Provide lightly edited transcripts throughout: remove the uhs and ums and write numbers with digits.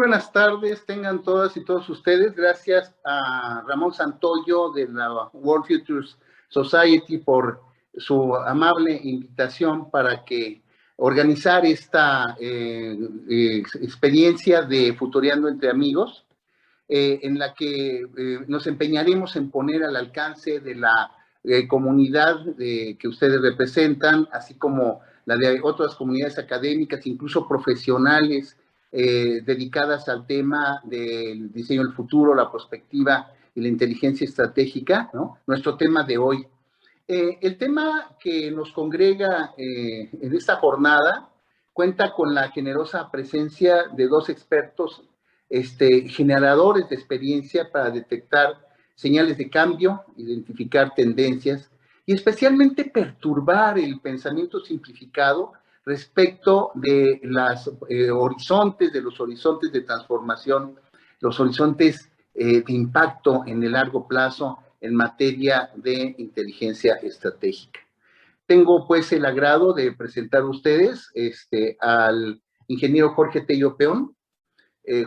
buenas tardes, tengan todas y todos ustedes. Gracias a Ramón Santoyo de la World Futures Society por su amable invitación para que organizar esta experiencia de Futureando entre Amigos, en la que nos empeñaremos en poner al alcance de la comunidad que ustedes representan, así como la de otras comunidades académicas, incluso profesionales, dedicadas al tema del diseño del futuro, la perspectiva y la inteligencia estratégica, ¿no? Nuestro tema de hoy. El tema que nos congrega en esta jornada cuenta con la generosa presencia de dos expertos generadores de experiencia para detectar señales de cambio, identificar tendencias y especialmente perturbar el pensamiento simplificado respecto de los horizontes de transformación, los horizontes de impacto en el largo plazo en materia de inteligencia estratégica. Tengo pues el agrado de presentar a ustedes al ingeniero Jorge Tello Peón.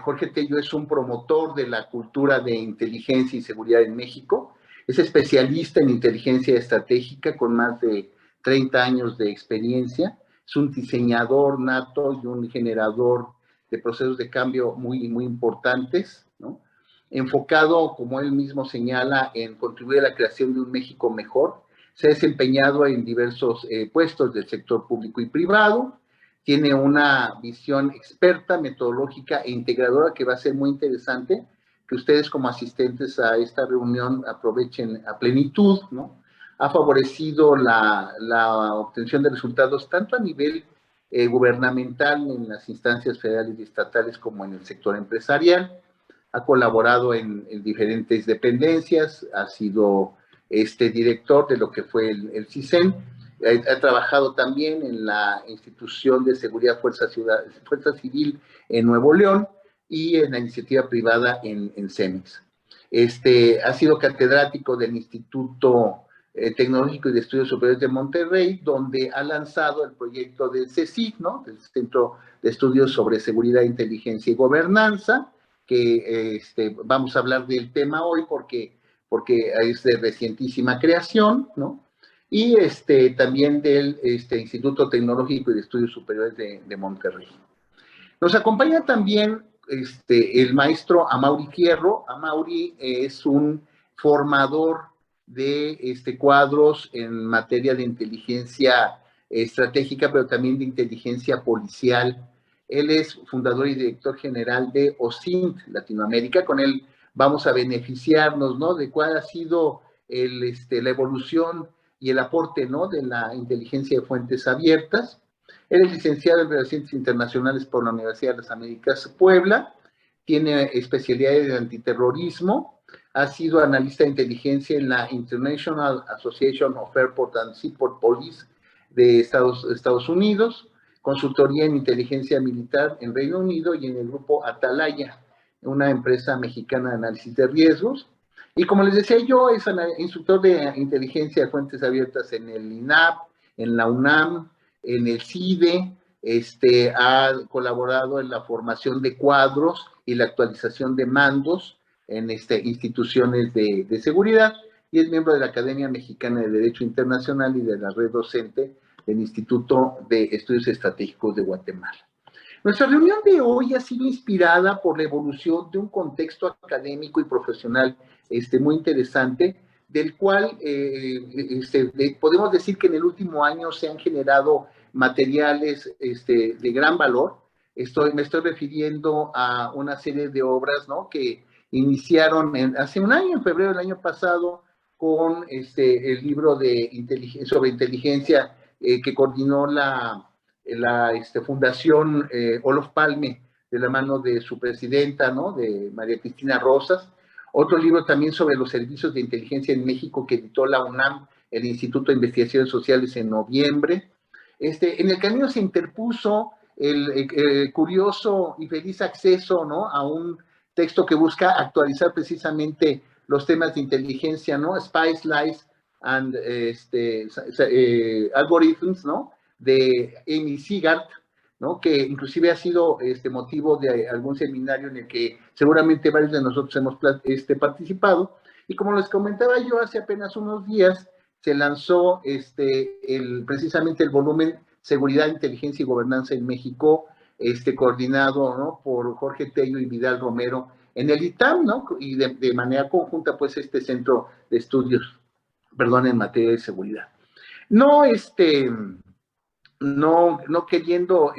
Jorge Tello es un promotor de la cultura de inteligencia y seguridad en México. Es especialista en inteligencia estratégica con más de 30 años de experiencia. Es un diseñador nato y un generador de procesos de cambio muy importantes, ¿no? Enfocado, como él mismo señala, en contribuir a la creación de un México mejor. Se ha desempeñado en diversos puestos del sector público y privado. Tiene una visión experta, metodológica e integradora que va a ser muy interesante que ustedes como asistentes a esta reunión aprovechen a plenitud, ¿no? Ha favorecido la obtención de resultados tanto a nivel gubernamental en las instancias federales y estatales como en el sector empresarial. Ha colaborado en diferentes dependencias, ha sido director de lo que fue el CISEN. Ha trabajado también en la Institución de Seguridad Fuerza Civil en Nuevo León y en la iniciativa privada en CEMEX. Ha sido catedrático del Instituto Tecnológico y de Estudios Superiores de Monterrey, donde ha lanzado el proyecto del CSIC, ¿no? Del Centro de Estudios sobre Seguridad, Inteligencia y Gobernanza, que vamos a hablar del tema hoy porque es de recientísima creación, ¿no? Y también del Instituto Tecnológico y de Estudios Superiores de Monterrey. Nos acompaña también el maestro Amaury Fierro. Amaury es un formador de cuadros en materia de inteligencia estratégica, pero también de inteligencia policial. Él es fundador y director general de OSINT Latinoamérica. Con él vamos a beneficiarnos, ¿no?, de cuál ha sido la evolución y el aporte, ¿no?, de la inteligencia de fuentes abiertas. Él es licenciado en Relaciones Internacionales por la Universidad de las Américas Puebla, tiene especialidades en antiterrorismo, ha sido analista de inteligencia en la International Association of Airport and Seaport Police de Estados Unidos, consultoría en inteligencia militar en Reino Unido y en el grupo Atalaya, una empresa mexicana de análisis de riesgos. Y como les decía yo, es instructor de inteligencia de fuentes abiertas en el INAP, en la UNAM, en el CIDE, ha colaborado en la formación de cuadros y la actualización de mandos en instituciones de seguridad y es miembro de la Academia Mexicana de Derecho Internacional y de la red docente del Instituto de Estudios Estratégicos de Guatemala. Nuestra reunión de hoy ha sido inspirada por la evolución de un contexto académico y profesional muy interesante, del cual podemos decir que en el último año se han generado materiales de gran valor. Me estoy refiriendo a una serie de obras, ¿no?, que iniciaron hace un año, en febrero del año pasado, con el libro sobre inteligencia que coordinó la Fundación Olof Palme, de la mano de su presidenta, ¿no?, de María Cristina Rosas. Otro libro también sobre los servicios de inteligencia en México que editó la UNAM, el Instituto de Investigaciones Sociales, en noviembre. En el camino se interpuso el curioso y feliz acceso, ¿no?, a un texto que busca actualizar precisamente los temas de inteligencia, ¿no?, Spies, Lies and Algorithms, ¿no?, de Amy Seagard, ¿no? Que inclusive ha sido motivo de algún seminario en el que seguramente varios de nosotros hemos participado. Y como les comentaba yo hace apenas unos días, se lanzó precisamente el volumen Seguridad, Inteligencia y Gobernanza en México, coordinado, ¿no?, por Jorge Tello y Vidal Romero en el ITAM, ¿no? Y de manera conjunta, pues, este centro de estudios, perdón, en materia de seguridad. No, no queriendo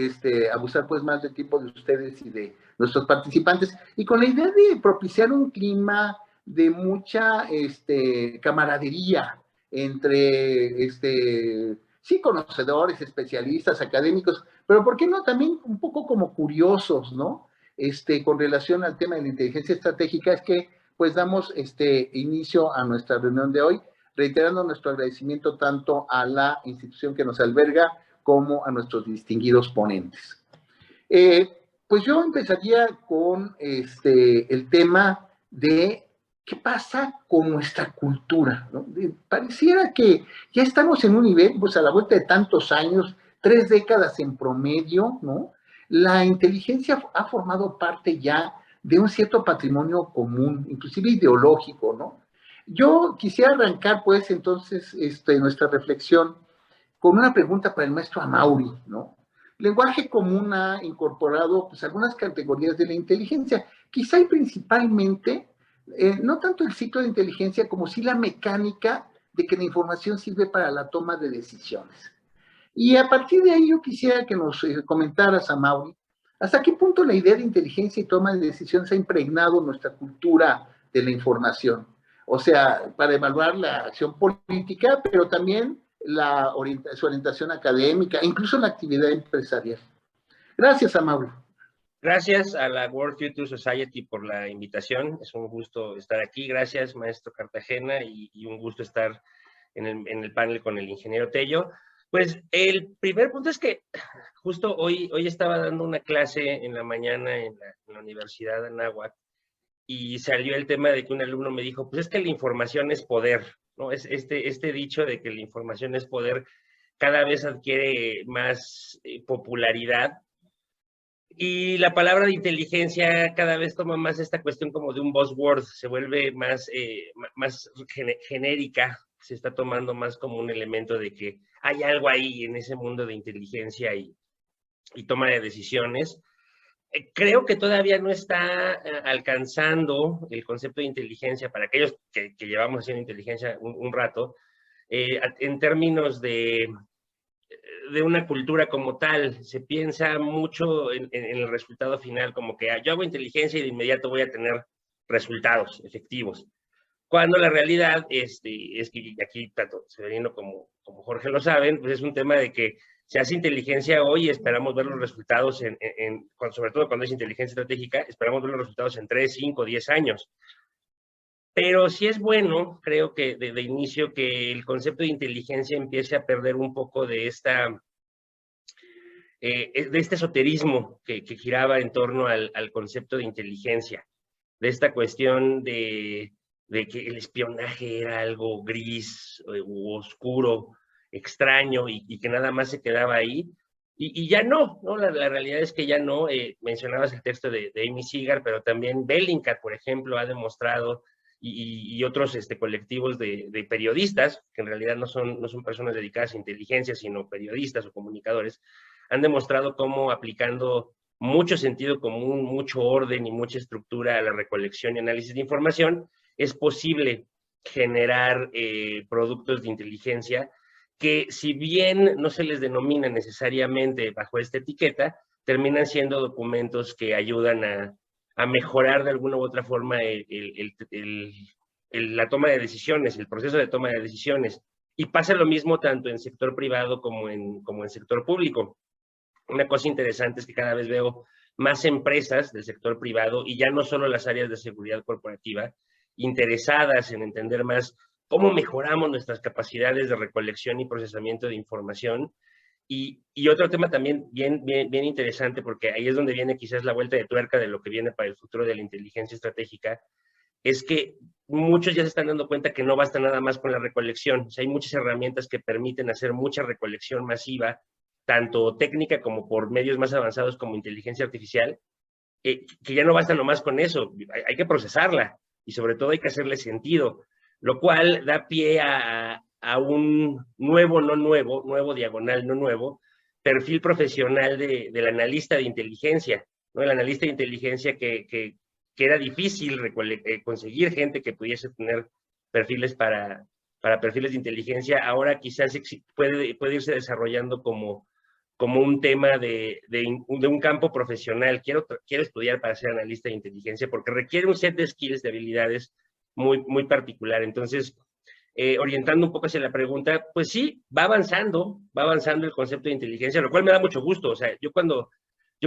abusar pues más del tiempo de ustedes y de nuestros participantes, y con la idea de propiciar un clima de mucha camaradería entre sí, conocedores, especialistas, académicos, pero ¿por qué no también un poco como curiosos, ¿no? Con relación al tema de la inteligencia estratégica, es que pues damos inicio a nuestra reunión de hoy, reiterando nuestro agradecimiento tanto a la institución que nos alberga como a nuestros distinguidos ponentes. Pues yo empezaría con el tema de qué pasa con nuestra cultura, ¿no? Pareciera que ya estamos en un nivel, pues a la vuelta de tantos años, 3 décadas en promedio, ¿no? La inteligencia ha formado parte ya de un cierto patrimonio común, inclusive ideológico, ¿no? Yo quisiera arrancar, pues, entonces, nuestra reflexión con una pregunta para el maestro Amaury, ¿no? Lenguaje común ha incorporado pues, algunas categorías de la inteligencia, quizá y principalmente, no tanto el ciclo de inteligencia como sí la mecánica de que la información sirve para la toma de decisiones. Y a partir de ahí yo quisiera que nos comentaras, Amaury, hasta qué punto la idea de inteligencia y toma de decisiones ha impregnado nuestra cultura de la información. O sea, para evaluar la acción política, pero también su orientación académica, incluso la actividad empresarial. Gracias, Amaury. Gracias a la World Future Society por la invitación. Es un gusto estar aquí. Gracias, maestro Cartagena, y un gusto estar en el panel con el ingeniero Tello. Pues el primer punto es que justo hoy estaba dando una clase en la mañana en la Universidad de Anáhuac y salió el tema de que un alumno me dijo, pues es que la información es poder, ¿no? Es este dicho de que la información es poder cada vez adquiere más popularidad. Y la palabra de inteligencia cada vez toma más esta cuestión como de un buzzword, se vuelve más genérica, se está tomando más como un elemento de que hay algo ahí en ese mundo de inteligencia y toma de decisiones. Creo que todavía no está alcanzando el concepto de inteligencia para aquellos que llevamos haciendo inteligencia un rato, en términos de una cultura como tal. Se piensa mucho en el resultado final, como que yo hago inteligencia y de inmediato voy a tener resultados efectivos. Cuando la realidad es que aquí tanto Severino como Jorge lo saben, pues es un tema de que se hace inteligencia hoy y esperamos ver los resultados, sobre todo cuando es inteligencia estratégica, esperamos ver los resultados en 3, 5, 10 años. Pero sí es bueno, creo que de inicio, que el concepto de inteligencia empiece a perder un poco de este esoterismo que giraba en torno al concepto de inteligencia, de esta cuestión de que el espionaje era algo gris u oscuro, extraño, y que nada más se quedaba ahí. Y ya no, ¿no? La realidad es que ya no. Mencionabas el texto de Amy Seeger, pero también Bellingcat, por ejemplo, ha demostrado, y otros colectivos de periodistas, que en realidad no son personas dedicadas a inteligencia, sino periodistas o comunicadores, han demostrado cómo aplicando mucho sentido común, mucho orden y mucha estructura a la recolección y análisis de información, es posible generar productos de inteligencia que, si bien no se les denomina necesariamente bajo esta etiqueta, terminan siendo documentos que ayudan a mejorar de alguna u otra forma la toma de decisiones, el proceso de toma de decisiones. Y pasa lo mismo tanto en sector privado como en sector público. Una cosa interesante es que cada vez veo más empresas del sector privado, y ya no solo las áreas de seguridad corporativa, interesadas en entender más cómo mejoramos nuestras capacidades de recolección y procesamiento de información. Y otro tema también bien interesante, porque ahí es donde viene quizás la vuelta de tuerca de lo que viene para el futuro de la inteligencia estratégica, es que muchos ya se están dando cuenta que no basta nada más con la recolección. O sea, hay muchas herramientas que permiten hacer mucha recolección masiva tanto técnica como por medios más avanzados como inteligencia artificial, que ya no basta nomás con eso, hay que procesarla y sobre todo hay que hacerle sentido, lo cual da pie a un nuevo diagonal no nuevo, perfil profesional del analista de inteligencia, ¿no? El analista de inteligencia que era difícil conseguir gente que pudiese tener perfiles para perfiles de inteligencia, ahora quizás puede irse desarrollando como un tema de un campo profesional. Quiero estudiar para ser analista de inteligencia porque requiere un set de skills, de habilidades muy particular. Entonces, orientando un poco hacia la pregunta, pues sí, va avanzando el concepto de inteligencia, lo cual me da mucho gusto. O sea, yo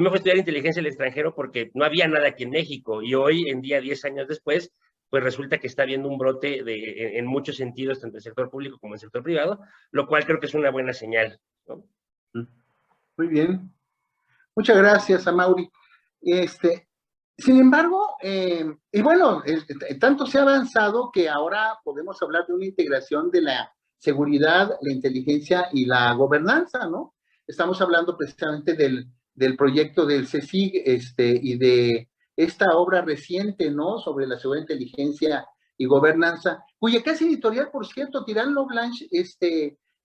me fui a estudiar inteligencia en el extranjero porque no había nada aquí en México y hoy en día, 10 años después, pues resulta que está habiendo un brote en muchos sentidos, tanto en el sector público como en el sector privado, lo cual creo que es una buena señal, ¿no? Muy bien. Muchas gracias, Amaury. Sin embargo, y bueno, tanto se ha avanzado que ahora podemos hablar de una integración de la seguridad, la inteligencia y la gobernanza, ¿no? Estamos hablando precisamente del proyecto del CSIG, y de esta obra reciente, ¿no? Sobre la seguridad, inteligencia y gobernanza, cuya casa editorial, por cierto, Tirán Loblanche,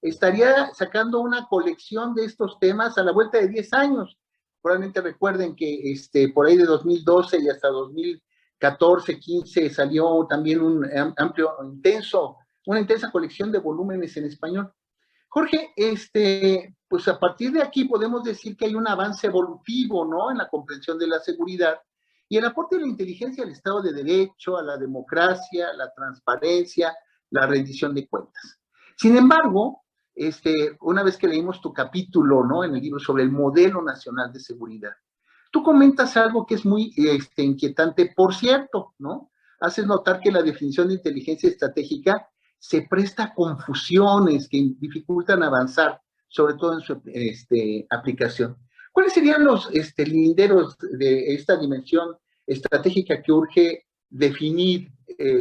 estaría sacando una colección de estos temas a la vuelta de 10 años. Probablemente recuerden que por ahí de 2012 y hasta 2014, 15 salió también una intensa colección de volúmenes en español. Jorge, pues a partir de aquí podemos decir que hay un avance evolutivo, ¿no? En la comprensión de la seguridad y el aporte de la inteligencia al Estado de Derecho, a la democracia, la transparencia, la rendición de cuentas. Sin embargo, una vez que leímos tu capítulo, ¿no? En el libro sobre el modelo nacional de seguridad, tú comentas algo que es muy inquietante, por cierto, ¿no? Haces notar que la definición de inteligencia estratégica se presta a confusiones que dificultan avanzar, sobre todo en su aplicación. ¿Cuáles serían los linderos de esta dimensión estratégica que urge definir,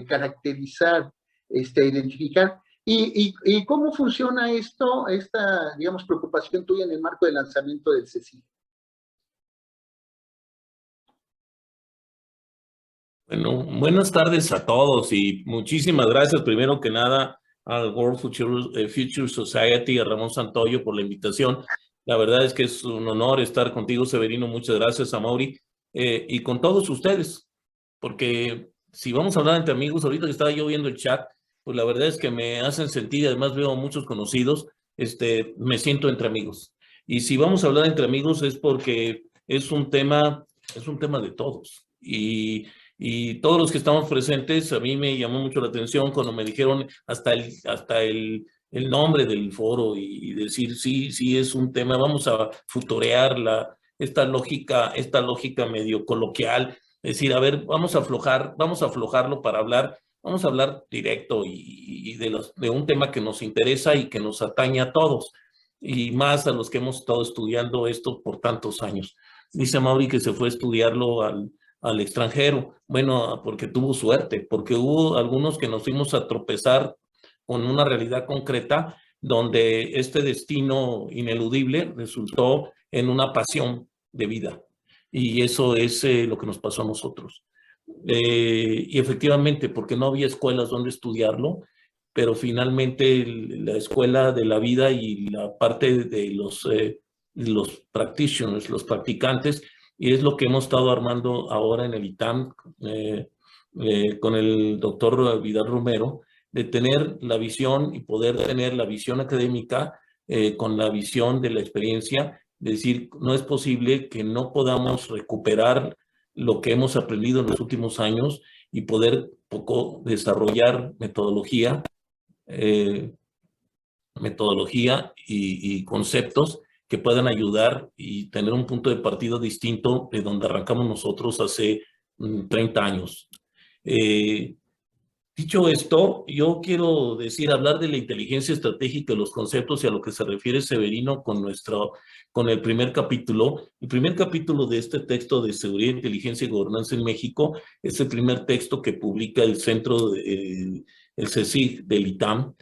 caracterizar, identificar? ¿Y cómo funciona esta, digamos, preocupación tuya en el marco del lanzamiento del CSIG? Bueno, buenas tardes a todos y muchísimas gracias primero que nada al World Future Society, a Ramón Santoyo por la invitación. La verdad es que es un honor estar contigo, Severino. Muchas gracias, Amaury, y con todos ustedes, porque si vamos a hablar entre amigos, ahorita que estaba yo viendo el chat, pues la verdad es que me hacen sentir, además veo a muchos conocidos, me siento entre amigos. Y si vamos a hablar entre amigos es porque es un tema de todos. Y todos los que estamos presentes, a mí me llamó mucho la atención cuando me dijeron hasta el nombre del foro y decir, sí, es un tema, vamos a futorear esta lógica medio coloquial, es decir, a ver, vamos a aflojarlo para hablar, vamos a hablar directo y de un tema que nos interesa y que nos atañe a todos, y más a los que hemos estado estudiando esto por tantos años. Dice Mauri que se fue a estudiarlo al extranjero. Bueno, porque tuvo suerte, porque hubo algunos que nos fuimos a tropezar con una realidad concreta donde este destino ineludible resultó en una pasión de vida. Y eso es lo que nos pasó a nosotros. Y efectivamente, porque no había escuelas donde estudiarlo, pero finalmente la escuela de la vida y la parte de los practitioners, los practicantes, y es lo que hemos estado armando ahora en el ITAM con el doctor Vidal Romero, de tener la visión y poder tener la visión académica con la visión de la experiencia, de decir, no es posible que no podamos recuperar lo que hemos aprendido en los últimos años y poder poco desarrollar metodología y conceptos que puedan ayudar y tener un punto de partida distinto de donde arrancamos nosotros hace 30 años. Dicho esto, yo quiero hablar de la inteligencia estratégica, los conceptos y a lo que se refiere Severino con el primer capítulo. El primer capítulo de este texto de Seguridad, Inteligencia y Gobernanza en México es el primer texto que publica el centro, el CSIG del ITAM,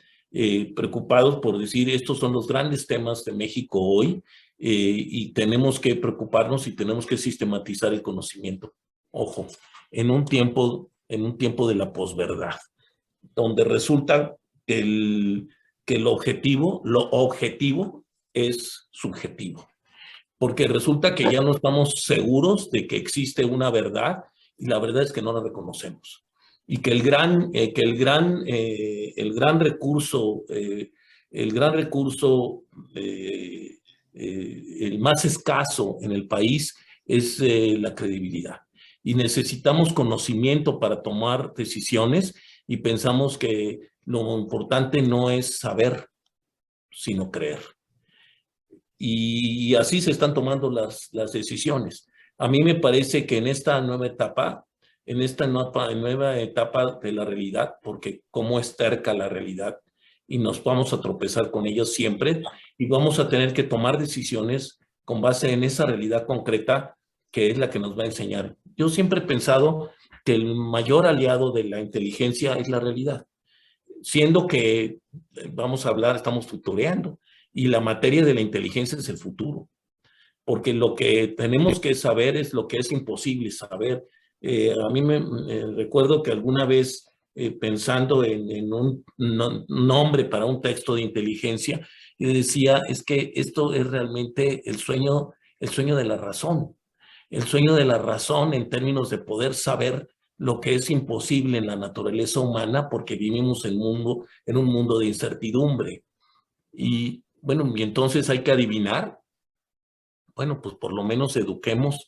preocupados por decir estos son los grandes temas de México hoy y tenemos que preocuparnos y tenemos que sistematizar el conocimiento. Ojo, en un tiempo de la posverdad, donde resulta que lo objetivo es subjetivo, porque resulta que ya no estamos seguros de que existe una verdad y la verdad es que no la reconocemos. Y que el gran recurso, el más escaso en el país es la credibilidad. Y necesitamos conocimiento para tomar decisiones y pensamos que lo importante no es saber, sino creer. Y así se están tomando las decisiones. A mí me parece que en esta nueva etapa de la realidad, porque cómo es terca la realidad y nos vamos a tropezar con ellos siempre y vamos a tener que tomar decisiones con base en esa realidad concreta que es la que nos va a enseñar. Yo siempre he pensado que el mayor aliado de la inteligencia es la realidad, siendo que, vamos a hablar, estamos futureando y la materia de la inteligencia es el futuro, porque lo que tenemos que saber es lo que es imposible saber. A mí me recuerdo que alguna vez pensando en un nombre para un texto de inteligencia, y decía, es que esto es realmente el sueño de la razón, el sueño de la razón en términos de poder saber lo que es imposible en la naturaleza humana, porque vivimos en un mundo de incertidumbre. Y bueno, y entonces hay que adivinar. Bueno, pues por lo menos eduquemos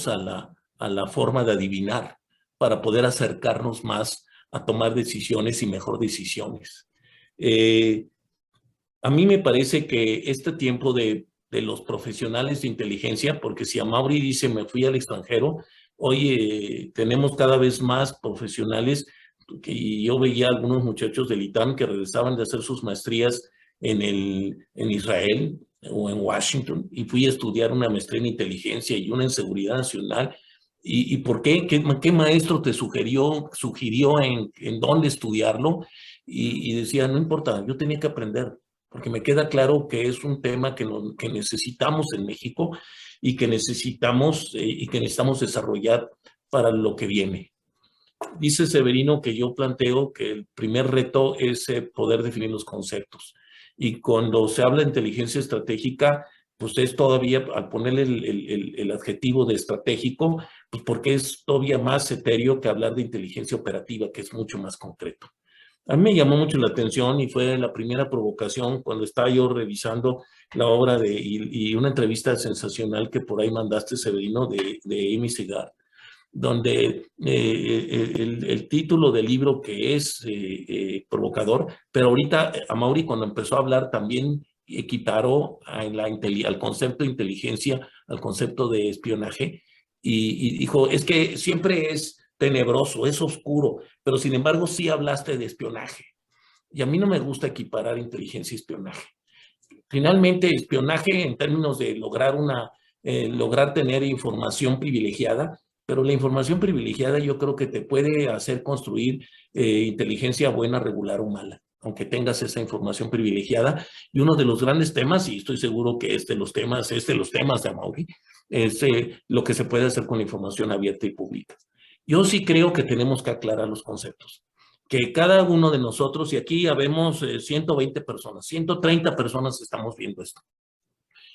a la forma de adivinar para poder acercarnos más a tomar decisiones y mejor decisiones. A mí me parece que este tiempo de los profesionales de inteligencia, porque si Amaury dice me fui al extranjero, hoy tenemos cada vez más profesionales, y yo veía algunos muchachos del ITAM que regresaban de hacer sus maestrías en Israel o en Washington, y fui a estudiar una maestría en inteligencia y una en seguridad nacional. ¿Y por qué? ¿Qué maestro te sugirió en dónde estudiarlo? Y decía, no importa, yo tenía que aprender, porque me queda claro que es un tema que necesitamos en México y que necesitamos desarrollar para lo que viene. Dice Severino que yo planteo que el primer reto es poder definir los conceptos. Y cuando se habla de inteligencia estratégica, pues es todavía, al ponerle el adjetivo de estratégico, pues porque es todavía más etéreo que hablar de inteligencia operativa, que es mucho más concreto. A mí me llamó mucho la atención y fue la primera provocación cuando estaba yo revisando la obra y una entrevista sensacional que por ahí mandaste, Severino, de Amy Segar, donde el título del libro que es provocador, pero ahorita Amaury cuando empezó a hablar también equiparó al concepto de inteligencia, al concepto de espionaje, y dijo, es que siempre es tenebroso, es oscuro, pero sin embargo sí hablaste de espionaje. Y a mí no me gusta equiparar inteligencia y espionaje. Finalmente, espionaje en términos de lograr tener información privilegiada, pero la información privilegiada yo creo que te puede hacer construir inteligencia buena, regular o mala, aunque tengas esa información privilegiada. Y uno de los grandes temas, y estoy seguro que es de los temas de Amaury, es lo que se puede hacer con la información abierta y pública. Yo sí creo que tenemos que aclarar los conceptos, que cada uno de nosotros, y aquí habemos 120 personas, 130 personas estamos viendo esto,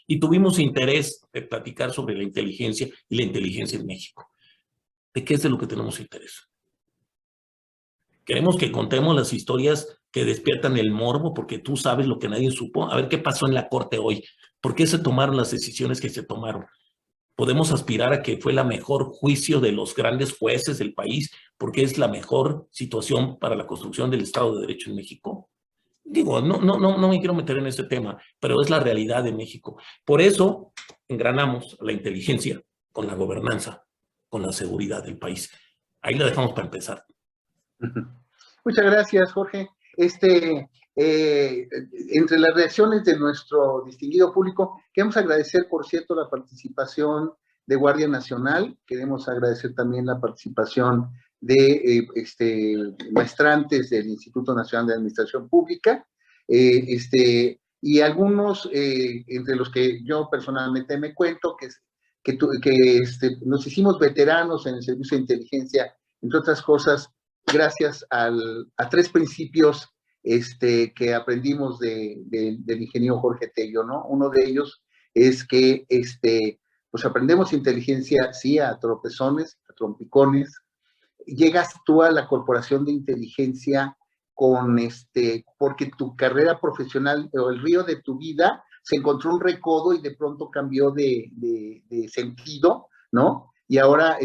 y tuvimos interés de platicar sobre la inteligencia y la inteligencia en México. ¿De qué es de lo que tenemos interés? Queremos que contemos las historias que despiertan el morbo, porque tú sabes lo que nadie supo. A ver qué pasó en la corte hoy. ¿Por qué se tomaron las decisiones que se tomaron? Podemos aspirar a que fue la mejor juicio de los grandes jueces del país, porque es la mejor situación para la construcción del Estado de Derecho en México. Digo, no me quiero meter en ese tema, pero es la realidad de México. Por eso engranamos la inteligencia con la gobernanza, con la seguridad del país. Ahí la dejamos para empezar. Muchas gracias, Jorge. Entre las reacciones de nuestro distinguido público, queremos agradecer, por cierto, la participación de Guardia Nacional, queremos agradecer también la participación de maestrantes del Instituto Nacional de Administración Pública. y algunos, entre los que yo personalmente me cuento, nos hicimos veteranos en el servicio de inteligencia, entre otras cosas, gracias a 3 principios que aprendimos del ingeniero Jorge Tello, ¿no? Uno de ellos es que pues aprendemos inteligencia, sí, a tropezones, a trompicones. Llegas tú a la corporación de inteligencia porque tu carrera profesional o el río de tu vida se encontró un recodo y de pronto cambió de sentido, ¿no? Y ahora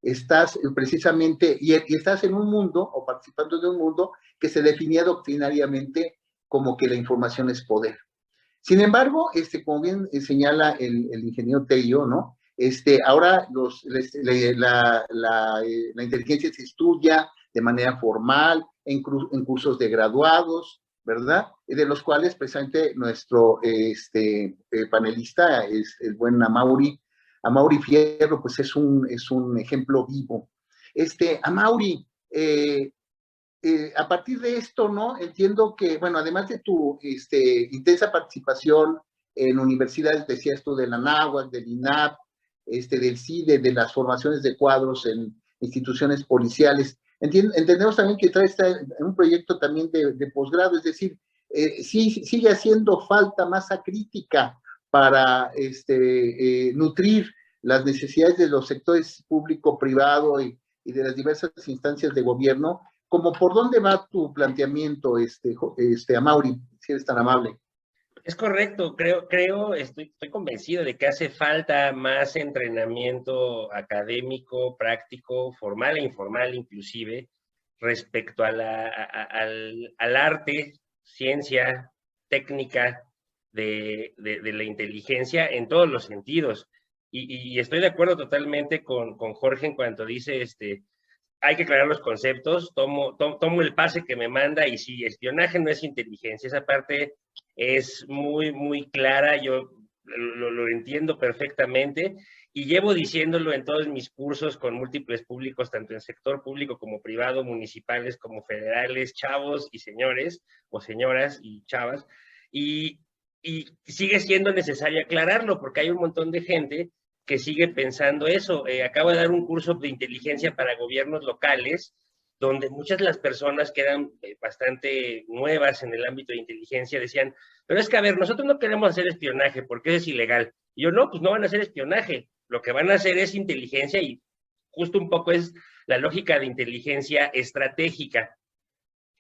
estás precisamente, y estás en un mundo, o participando de un mundo, que se definía doctrinariamente como que la información es poder. Sin embargo, como bien señala el ingeniero Tello, ¿no? Ahora la inteligencia se estudia de manera formal, en cursos de graduados, ¿verdad? De los cuales precisamente nuestro panelista es el buen Amaury Fierro, pues es un ejemplo vivo. Amaury, a partir de esto, ¿no? Entiendo que, bueno, además de tu intensa participación en universidades, decías tú, de la Anáhuac, del INAP, del CIDE, de las formaciones de cuadros en instituciones policiales, entendemos también que traes un proyecto también de posgrado, es decir, sí sigue haciendo falta masa crítica para nutrir las necesidades de los sectores público, privado y de las diversas instancias de gobierno. ¿Cómo por dónde va tu planteamiento, Amaury, si eres tan amable? Es correcto, estoy convencido de que hace falta más entrenamiento académico, práctico, formal e informal inclusive, respecto a al arte, ciencia, técnica de la inteligencia en todos los sentidos. Y estoy de acuerdo totalmente con Jorge en cuanto dice, hay que aclarar los conceptos, tomo el pase que me manda y sí, espionaje no es inteligencia, esa parte es muy, muy clara, yo lo entiendo perfectamente y llevo diciéndolo en todos mis cursos con múltiples públicos, tanto en sector público como privado, municipales como federales, chavos y señores, o señoras y chavas, y sigue siendo necesario aclararlo porque hay un montón de gente que sigue pensando eso. Acabo de dar un curso de inteligencia para gobiernos locales, donde muchas de las personas que eran bastante nuevas en el ámbito de inteligencia decían, pero es que, a ver, nosotros no queremos hacer espionaje porque es ilegal. Y yo, no, pues no van a hacer espionaje, lo que van a hacer es inteligencia y justo un poco es la lógica de inteligencia estratégica.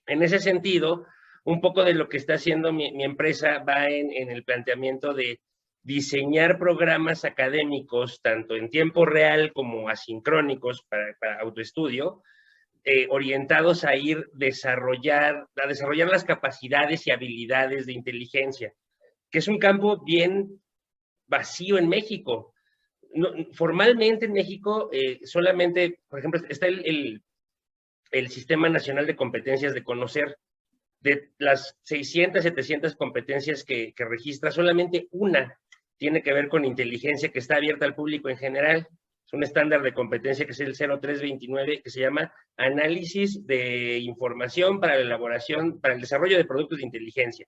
En ese sentido, un poco de lo que está haciendo mi empresa va en el planteamiento de diseñar programas académicos, tanto en tiempo real como asincrónicos para autoestudio, orientados a desarrollar las capacidades y habilidades de inteligencia, que es un campo bien vacío en México. No, formalmente en México solamente, por ejemplo, está el Sistema Nacional de Competencias de Conocer. De las 600, 700 competencias que registra, solamente una tiene que ver con inteligencia, que está abierta al público en general. Es un estándar de competencia que es el 0329, que se llama Análisis de Información para la elaboración, para el desarrollo de productos de inteligencia.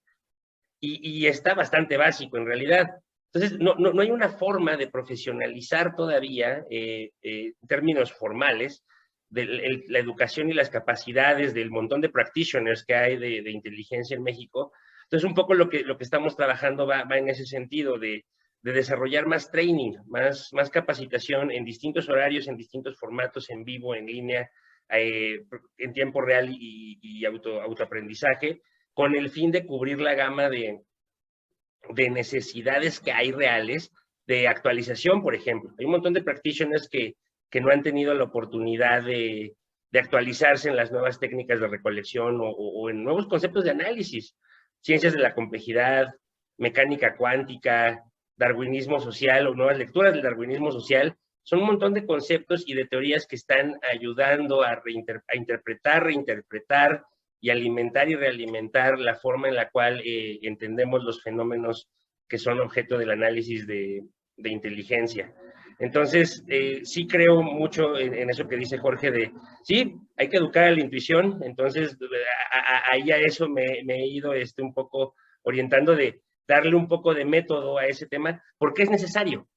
Y está bastante básico en realidad. Entonces, no hay una forma de profesionalizar todavía, en términos formales, de la educación y las capacidades del montón de practitioners que hay de inteligencia en México. Entonces, un poco lo que estamos trabajando va en ese sentido, de desarrollar más training, más capacitación en distintos horarios, en distintos formatos, en vivo, en línea, en tiempo real y autoaprendizaje, con el fin de cubrir la gama de necesidades que hay reales de actualización, por ejemplo. Hay un montón de practitioners que no han tenido la oportunidad de actualizarse en las nuevas técnicas de recolección o en nuevos conceptos de análisis, ciencias de la complejidad, mecánica cuántica, darwinismo social o nuevas lecturas del darwinismo social. Son un montón de conceptos y de teorías que están ayudando a interpretar, reinterpretar y alimentar y realimentar la forma en la cual entendemos los fenómenos que son objeto del análisis de inteligencia. Entonces, sí creo mucho en eso que dice Jorge de, sí, hay que educar a la intuición. Entonces, ahí a eso me he ido un poco orientando de darle un poco de método a ese tema, porque es necesario.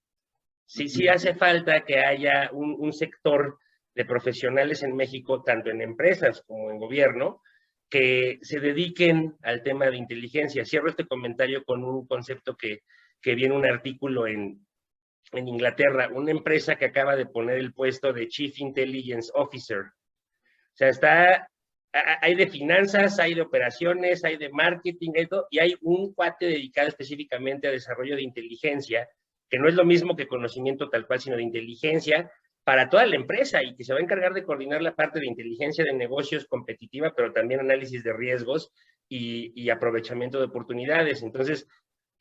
Sí hace falta que haya un sector de profesionales en México, tanto en empresas como en gobierno, que se dediquen al tema de inteligencia. Cierro este comentario con un concepto que vi en un artículo en Inglaterra, una empresa que acaba de poner el puesto de Chief Intelligence Officer. O sea, hay de finanzas, hay de operaciones, hay de marketing, y hay un cuate dedicado específicamente a desarrollo de inteligencia, que no es lo mismo que conocimiento tal cual, sino de inteligencia para toda la empresa, y que se va a encargar de coordinar la parte de inteligencia de negocios competitiva, pero también análisis de riesgos y aprovechamiento de oportunidades. Entonces,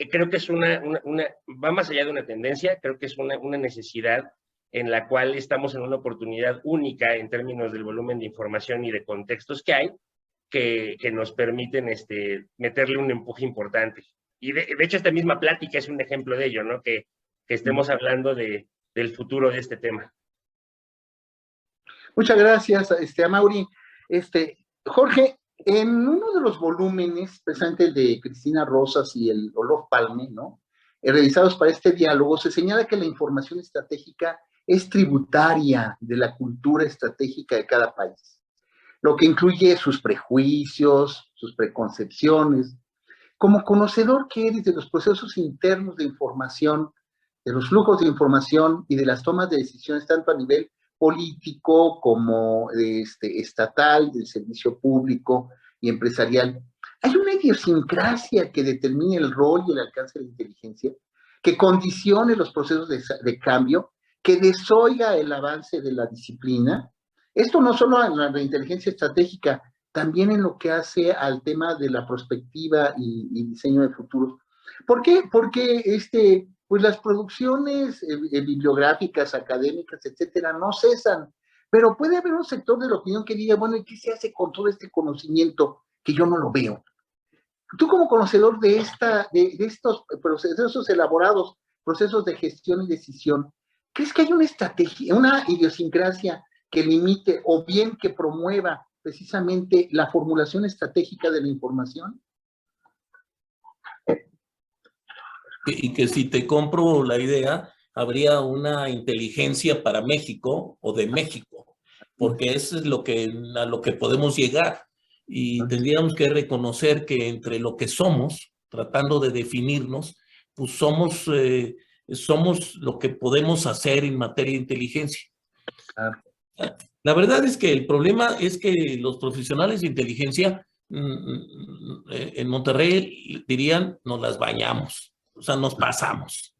creo que es va más allá de una tendencia, creo que es una necesidad en la cual estamos en una oportunidad única en términos del volumen de información y de contextos que hay, que nos permiten meterle un empuje importante. Y de hecho, esta misma plática es un ejemplo de ello, ¿no? Que estemos hablando del futuro de este tema. Muchas gracias, Amaury. Jorge, en uno de los volúmenes, precisamente de Cristina Rosas y el Olof Palme, ¿no? Revisados para este diálogo, se señala que la información estratégica es tributaria de la cultura estratégica de cada país, lo que incluye sus prejuicios, sus preconcepciones. Como conocedor que eres de los procesos internos de información, de los flujos de información y de las tomas de decisiones, tanto a nivel político como estatal, del servicio público y empresarial, ¿hay una idiosincrasia que determine el rol y el alcance de la inteligencia, que condicione los procesos de cambio, que desoiga el avance de la disciplina? Esto no solo en la inteligencia estratégica, también en lo que hace al tema de la prospectiva y diseño de futuros. ¿Por qué? Porque pues las producciones bibliográficas, académicas, etcétera, no cesan, pero puede haber un sector de la opinión que diga, bueno, ¿y qué se hace con todo este conocimiento que yo no lo veo? Tú, como conocedor de estos procesos elaborados, procesos de gestión y decisión, ¿crees que hay una estrategia, una idiosincrasia que limite o bien que promueva precisamente la formulación estratégica de la información? Y que si te compro la idea, habría una inteligencia para México o de México, porque eso es a lo que podemos llegar. Y tendríamos que reconocer que entre lo que somos, tratando de definirnos, pues somos lo que podemos hacer en materia de inteligencia. La verdad es que el problema es que los profesionales de inteligencia en Monterrey dirían, nos las bañamos, o sea, nos pasamos,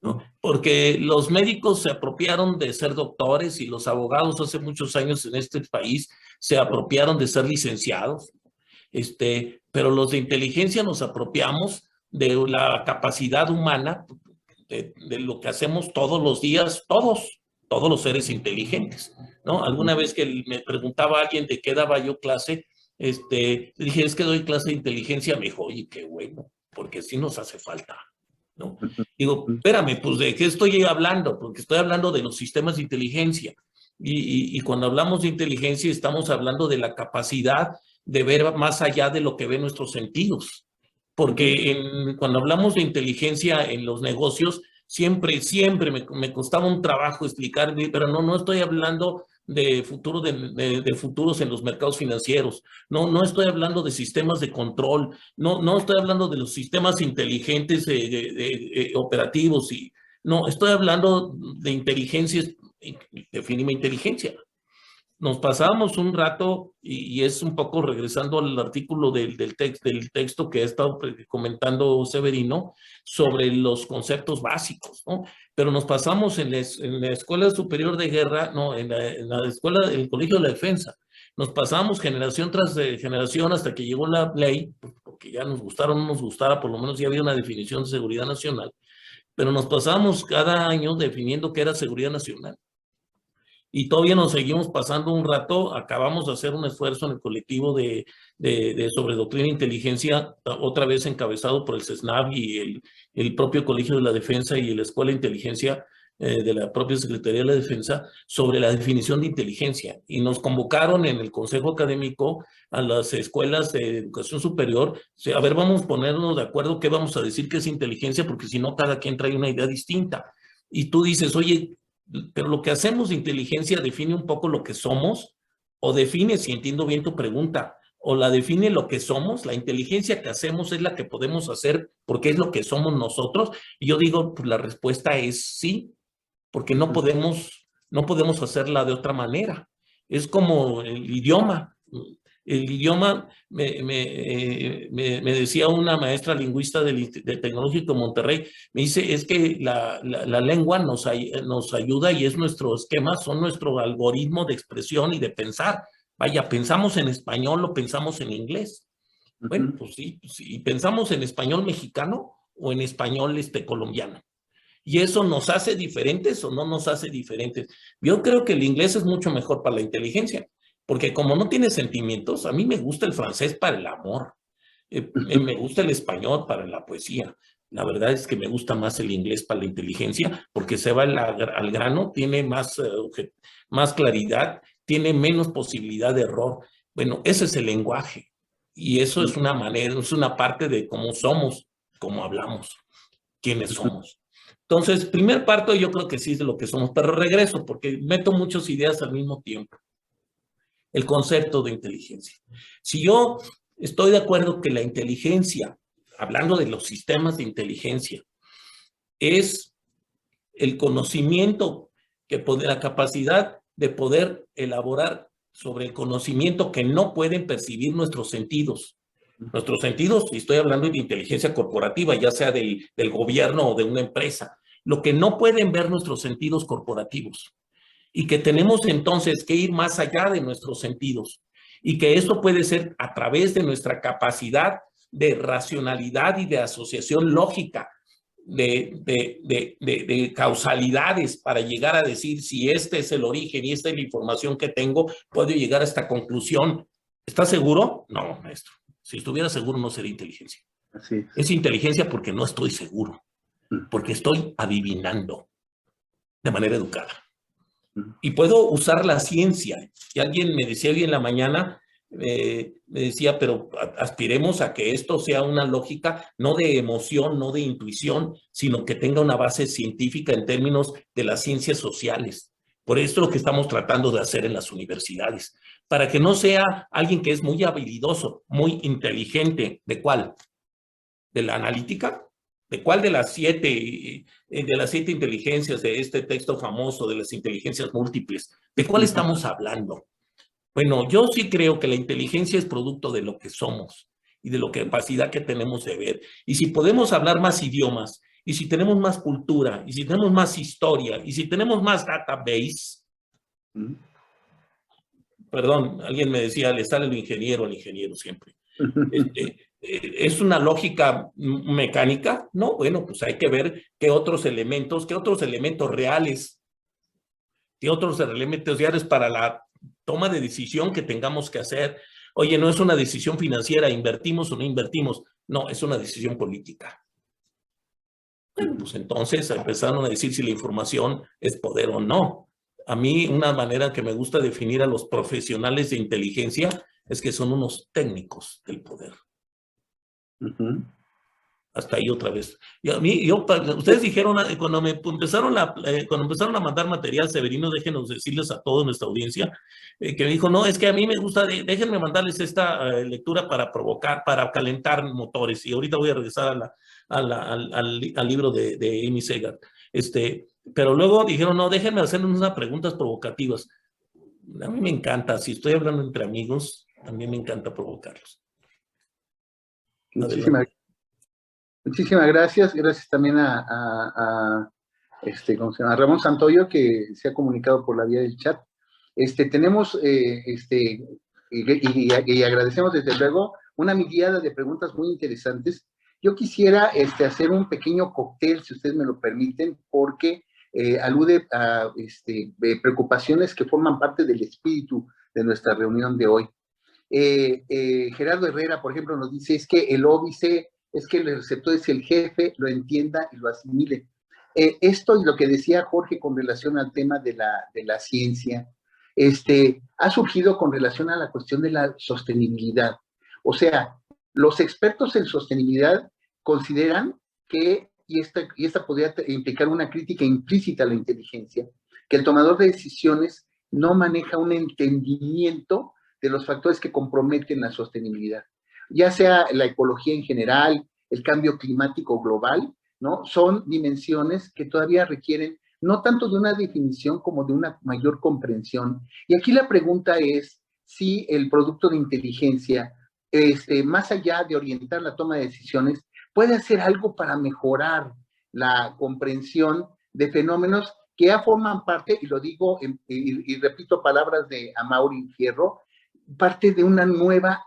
¿no? Porque los médicos se apropiaron de ser doctores y los abogados hace muchos años en este país se apropiaron de ser licenciados, pero los de inteligencia nos apropiamos de la capacidad humana, de lo que hacemos todos los días, todos los seres inteligentes, ¿no? Alguna vez que me preguntaba alguien de qué daba yo clase, dije, es que doy clase de inteligencia. Me dijo, oye, qué bueno, porque sí nos hace falta, ¿no? Digo, espérame, pues ¿de qué estoy hablando? Porque estoy hablando de los sistemas de inteligencia. Y cuando hablamos de inteligencia estamos hablando de la capacidad de ver más allá de lo que ven nuestros sentidos. Porque cuando hablamos de inteligencia en los negocios, siempre me costaba un trabajo explicar, pero no estoy hablando de futuros en los mercados financieros, no estoy hablando de sistemas de control, no estoy hablando de los sistemas inteligentes operativos, no, estoy hablando de inteligencia, definime inteligencia. Nos pasábamos un rato, y es un poco regresando al artículo del texto que ha estado comentando Severino, sobre los conceptos básicos, ¿no? Pero nos pasamos en la Escuela Superior de Guerra, no, en el Colegio de la Defensa, nos pasamos generación tras generación hasta que llegó la ley, porque ya nos gustara o no nos gustara, por lo menos ya había una definición de seguridad nacional, pero nos pasamos cada año definiendo qué era seguridad nacional. Y todavía nos seguimos pasando un rato. Acabamos de hacer un esfuerzo en el colectivo sobre doctrina e inteligencia, otra vez encabezado por el CESNAV y el propio Colegio de la Defensa y la Escuela de Inteligencia, de la propia Secretaría de la Defensa sobre la definición de inteligencia y nos convocaron en el Consejo Académico a las escuelas de educación superior. A ver, vamos a ponernos de acuerdo qué vamos a decir que es inteligencia, porque si no, cada quien trae una idea distinta. Y tú dices, oye, pero lo que hacemos de inteligencia define un poco lo que somos, o define, si entiendo bien tu pregunta, o la define lo que somos. La inteligencia que hacemos es la que podemos hacer porque es lo que somos nosotros. Y yo digo, pues la respuesta es sí, porque no podemos hacerla de otra manera. Es como el idioma. El idioma, me decía una maestra lingüista del Tecnológico de Monterrey, me dice, es que la lengua nos ayuda y es nuestro esquema, son nuestro algoritmo de expresión y de pensar. Vaya, ¿pensamos en español o pensamos en inglés? Bueno, pues sí, ¿pensamos en español mexicano o en español colombiano? ¿Y eso nos hace diferentes o no nos hace diferentes? Yo creo que el inglés es mucho mejor para la inteligencia, porque como no tiene sentimientos, a mí me gusta el francés para el amor, me gusta el español para la poesía. La verdad es que me gusta más el inglés para la inteligencia, porque se va al grano, tiene más claridad, tiene menos posibilidad de error. Bueno, ese es el lenguaje, y eso es una manera, es una parte de cómo somos, cómo hablamos, quiénes somos. Entonces, primer parto yo creo que sí es de lo que somos, pero regreso porque meto muchas ideas al mismo tiempo. El concepto de inteligencia. Si yo estoy de acuerdo que la inteligencia, hablando de los sistemas de inteligencia, es el conocimiento, la capacidad de poder elaborar sobre el conocimiento que no pueden percibir nuestros sentidos. Nuestros sentidos, y estoy hablando de inteligencia corporativa, ya sea del gobierno o de una empresa, lo que no pueden ver nuestros sentidos corporativos, y que tenemos entonces que ir más allá de nuestros sentidos, y que esto puede ser a través de nuestra capacidad de racionalidad y de asociación lógica, de causalidades para llegar a decir si este es el origen y esta es la información que tengo, puedo llegar a esta conclusión. ¿Estás seguro? No, maestro. Si estuviera seguro no sería inteligencia. Así es. Es inteligencia porque no estoy seguro, porque estoy adivinando de manera educada. Y puedo usar la ciencia. Y alguien me decía hoy en la mañana, me decía, pero aspiremos a que esto sea una lógica no de emoción, no de intuición, sino que tenga una base científica en términos de las ciencias sociales. Por esto es lo que estamos tratando de hacer en las universidades, para que no sea alguien que es muy habilidoso, muy inteligente. ¿De cuál? ¿De la analítica? ¿De cuál de las siete inteligencias de este texto famoso de las inteligencias múltiples? ¿De cuál estamos hablando? Bueno, yo sí creo que la inteligencia es producto de lo que somos y de la capacidad que tenemos de ver. Y si podemos hablar más idiomas, y si tenemos más cultura, y si tenemos más historia, y si tenemos más database, perdón, alguien me decía, le sale el ingeniero siempre. ¿Es una lógica mecánica? No, bueno, pues hay que ver qué otros elementos reales, qué otros elementos reales para la toma de decisión que tengamos que hacer. Oye, no es una decisión financiera, invertimos o no invertimos. No, es una decisión política. Bueno, pues entonces empezaron a decir si la información es poder o no. A mí una manera que me gusta definir a los profesionales de inteligencia es que son unos técnicos del poder. Hasta ahí otra vez. Y a mí, ustedes dijeron, cuando empezaron a mandar material, Severino, déjenos decirles a toda nuestra audiencia, que me dijo, no, es que a mí me gusta, déjenme mandarles esta lectura para provocar, para calentar motores. Y ahorita voy a regresar al libro de Amy Segar. Pero luego dijeron, no, déjenme hacerles unas preguntas provocativas. A mí me encanta, si estoy hablando entre amigos, también me encanta provocarlos. Muchísimas gracias. Gracias también ¿cómo se llama? Ramón Santoyo, que se ha comunicado por la vía del chat. Tenemos, y agradecemos desde luego una mirada de preguntas muy interesantes. Yo quisiera hacer un pequeño cóctel, si ustedes me lo permiten, porque alude a preocupaciones que forman parte del espíritu de nuestra reunión de hoy. Gerardo Herrera, por ejemplo, nos dice, es que el óbice, es que el receptor es el jefe, lo entienda y lo asimile. Esto y lo que decía Jorge con relación al tema de la ciencia, ha surgido con relación a la cuestión de la sostenibilidad. O sea, los expertos en sostenibilidad consideran que, y esta podría implicar una crítica implícita a la inteligencia, que el tomador de decisiones no maneja un entendimiento de los factores que comprometen la sostenibilidad, ya sea la ecología en general, el cambio climático global, ¿no? Son dimensiones que todavía requieren no tanto de una definición como de una mayor comprensión. Y aquí la pregunta es si el producto de inteligencia, más allá de orientar la toma de decisiones, puede hacer algo para mejorar la comprensión de fenómenos que ya forman parte, y lo digo y repito palabras de Amaury Fierro, parte de una nueva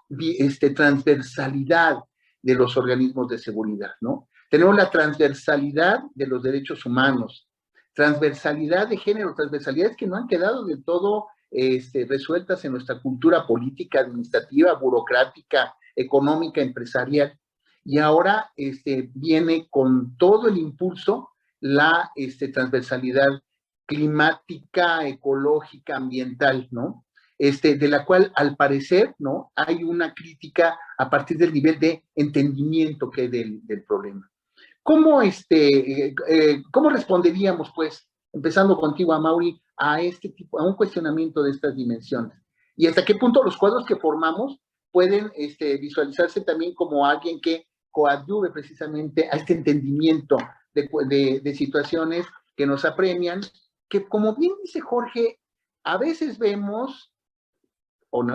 transversalidad de los organismos de seguridad, ¿no? Tenemos la transversalidad de los derechos humanos, transversalidad de género, transversalidades que no han quedado del todo resueltas en nuestra cultura política, administrativa, burocrática, económica, empresarial. Y ahora viene con todo el impulso la transversalidad climática, ecológica, ambiental, ¿no? De la cual al parecer, ¿no? Hay una crítica a partir del nivel de entendimiento que hay del problema. ¿Cómo, ¿Cómo responderíamos, pues, empezando contigo, Amaury, a a un cuestionamiento de estas dimensiones? ¿Y hasta qué punto los cuadros que formamos pueden visualizarse también como alguien que coadyuve precisamente a este entendimiento de situaciones que nos apremian, que como bien dice Jorge, a veces vemos,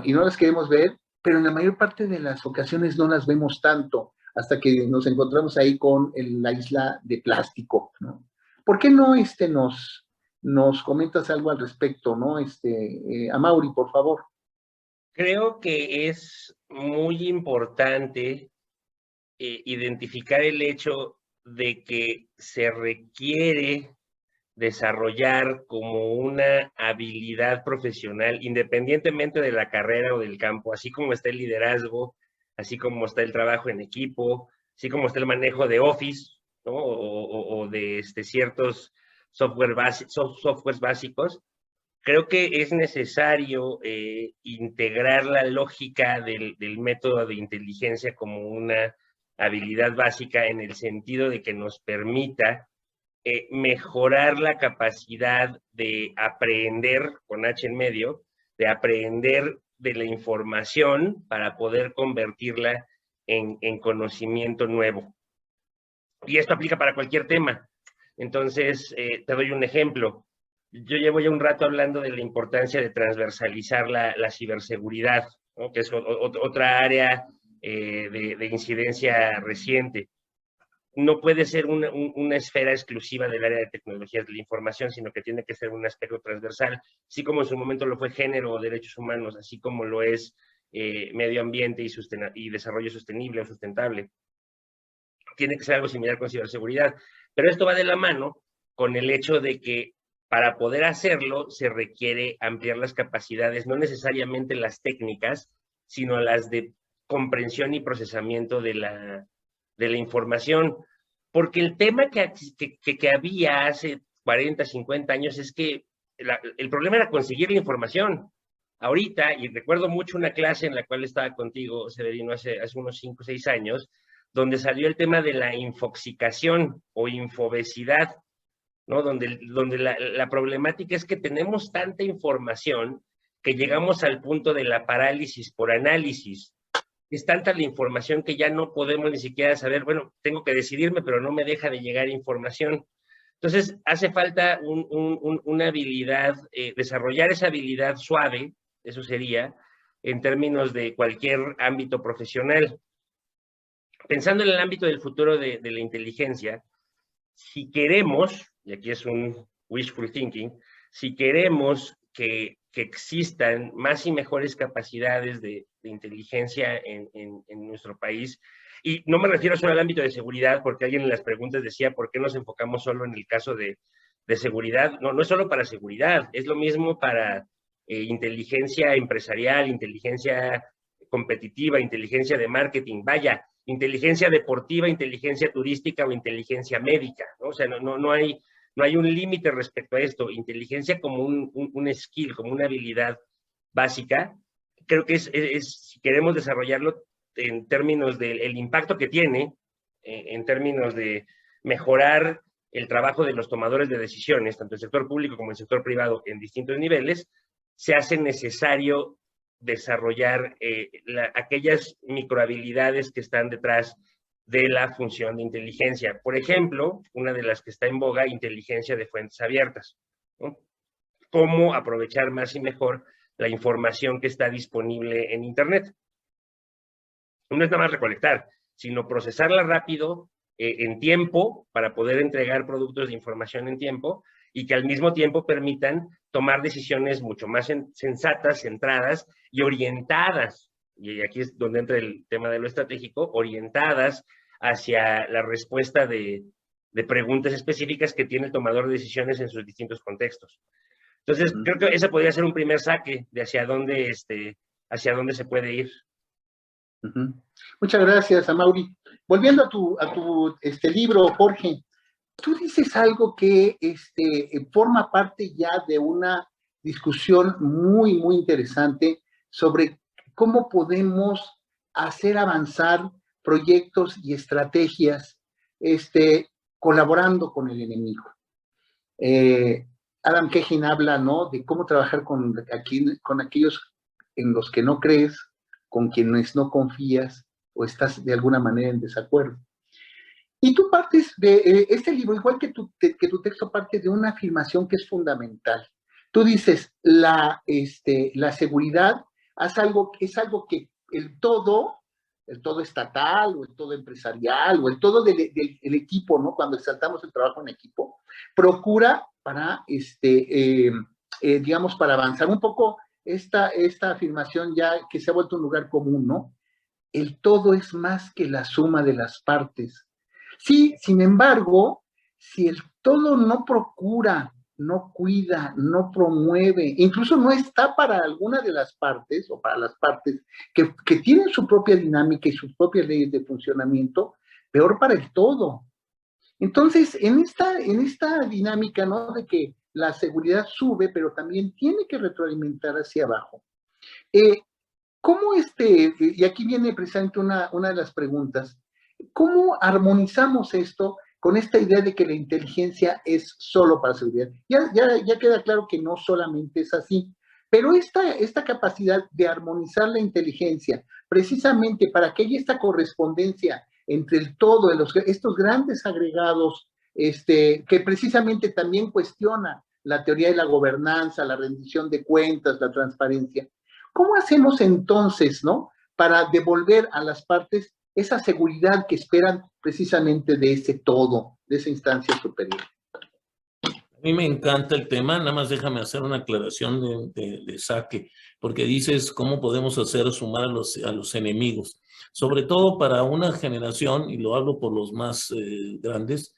y no las queremos ver, pero en la mayor parte de las ocasiones no las vemos tanto, hasta que nos encontramos ahí con la isla de plástico, ¿no? ¿Por qué no nos comentas algo al respecto, ¿no? Amaury, por favor. Creo que es muy importante identificar el hecho de que se requiere desarrollar como una habilidad profesional, independientemente de la carrera o del campo, así como está el liderazgo, así como está el trabajo en equipo, así como está el manejo de Office, ¿no? o de ciertos softwares básicos. Creo que es necesario integrar la lógica del método de inteligencia como una habilidad básica en el sentido de que nos permita mejorar la capacidad de aprender, con H en medio, de aprender de la información para poder convertirla en conocimiento nuevo. Y esto aplica para cualquier tema. Entonces, te doy un ejemplo. Yo llevo ya un rato hablando de la importancia de transversalizar la ciberseguridad, ¿no? Que es otra área de incidencia reciente. No puede ser una esfera exclusiva del área de tecnologías de la información, sino que tiene que ser un aspecto transversal, así como en su momento lo fue género o derechos humanos, así como lo es medio ambiente y desarrollo sostenible o sustentable. Tiene que ser algo similar con ciberseguridad, pero esto va de la mano con el hecho de que para poder hacerlo se requiere ampliar las capacidades, no necesariamente las técnicas, sino las de comprensión y procesamiento de la información, porque el tema que había hace 40, 50 años es que el problema era conseguir la información. Ahorita, y recuerdo mucho una clase en la cual estaba contigo, Severino, hace unos 5 o 6 años, donde salió el tema de la infoxicación o infobesidad, ¿no? Donde la problemática es que tenemos tanta información que llegamos al punto de la parálisis por análisis. Es tanta la información que ya no podemos ni siquiera saber, bueno, tengo que decidirme, pero no me deja de llegar información. Entonces, hace falta una habilidad, desarrollar esa habilidad suave, eso sería, en términos de cualquier ámbito profesional. Pensando en el ámbito del futuro de la inteligencia, si queremos, y aquí es un wishful thinking, si queremos que existan más y mejores capacidades de inteligencia en nuestro país, y no me refiero solo al ámbito de seguridad, porque alguien en las preguntas decía, ¿por qué nos enfocamos solo en el caso de seguridad? No, no es solo para seguridad, es lo mismo para inteligencia empresarial, inteligencia competitiva, inteligencia de marketing, vaya, inteligencia deportiva, inteligencia turística o inteligencia médica, ¿no? O sea, no hay un límite respecto a esto. Inteligencia como un skill, como una habilidad básica, creo que si queremos desarrollarlo en términos del impacto que tiene, en términos de mejorar el trabajo de los tomadores de decisiones, tanto en el sector público como en el sector privado, en distintos niveles, se hace necesario desarrollar aquellas microhabilidades que están detrás de la función de inteligencia. Por ejemplo, una de las que está en boga, inteligencia de fuentes abiertas, ¿no? Cómo aprovechar más y mejor la información que está disponible en Internet. No es nada más recolectar, sino procesarla rápido, en tiempo, para poder entregar productos de información en tiempo, y que al mismo tiempo permitan tomar decisiones mucho más sensatas, centradas y orientadas, y aquí es donde entra el tema de lo estratégico, orientadas hacia la respuesta de preguntas específicas que tiene el tomador de decisiones en sus distintos contextos. Entonces, creo que ese podría ser un primer saque de hacia dónde se puede ir. Muchas gracias, Amaury. Volviendo a tu libro, Jorge, tú dices algo que forma parte ya de una discusión muy, muy interesante sobre cómo podemos hacer avanzar proyectos y estrategias colaborando con el enemigo. Adam Kejin habla, ¿no?, de cómo trabajar con aquellos en los que no crees, con quienes no confías o estás de alguna manera en desacuerdo. Y tú partes de este libro, igual que tu texto, parte de una afirmación que es fundamental. Tú dices, la seguridad es algo que el todo estatal o el todo empresarial o el todo del equipo, ¿no?, cuando exaltamos el trabajo en equipo, procura para, digamos, para avanzar un poco esta afirmación ya que se ha vuelto un lugar común, ¿no? El todo es más que la suma de las partes. Sí, sin embargo, si el todo no procura, no cuida, no promueve, incluso no está para alguna de las partes o para las partes que tienen su propia dinámica y sus propias leyes de funcionamiento, peor para el todo. Entonces, en esta dinámica, ¿no?, de que la seguridad sube, pero también tiene que retroalimentar hacia abajo. ¿Cómo y aquí viene precisamente una de las preguntas, ¿cómo armonizamos esto con esta idea de que la inteligencia es solo para seguridad? Ya queda claro que no solamente es así, pero esta capacidad de armonizar la inteligencia, precisamente para que haya esta correspondencia entre el todo, estos grandes agregados, que precisamente también cuestiona la teoría de la gobernanza, la rendición de cuentas, la transparencia. ¿Cómo hacemos entonces, ¿no?, para devolver a las partes esa seguridad que esperan precisamente de ese todo, de esa instancia superior? A mí me encanta el tema, nada más déjame hacer una aclaración de saque, porque dices cómo podemos hacer sumar a los enemigos, sobre todo para una generación, y lo hablo por los más grandes,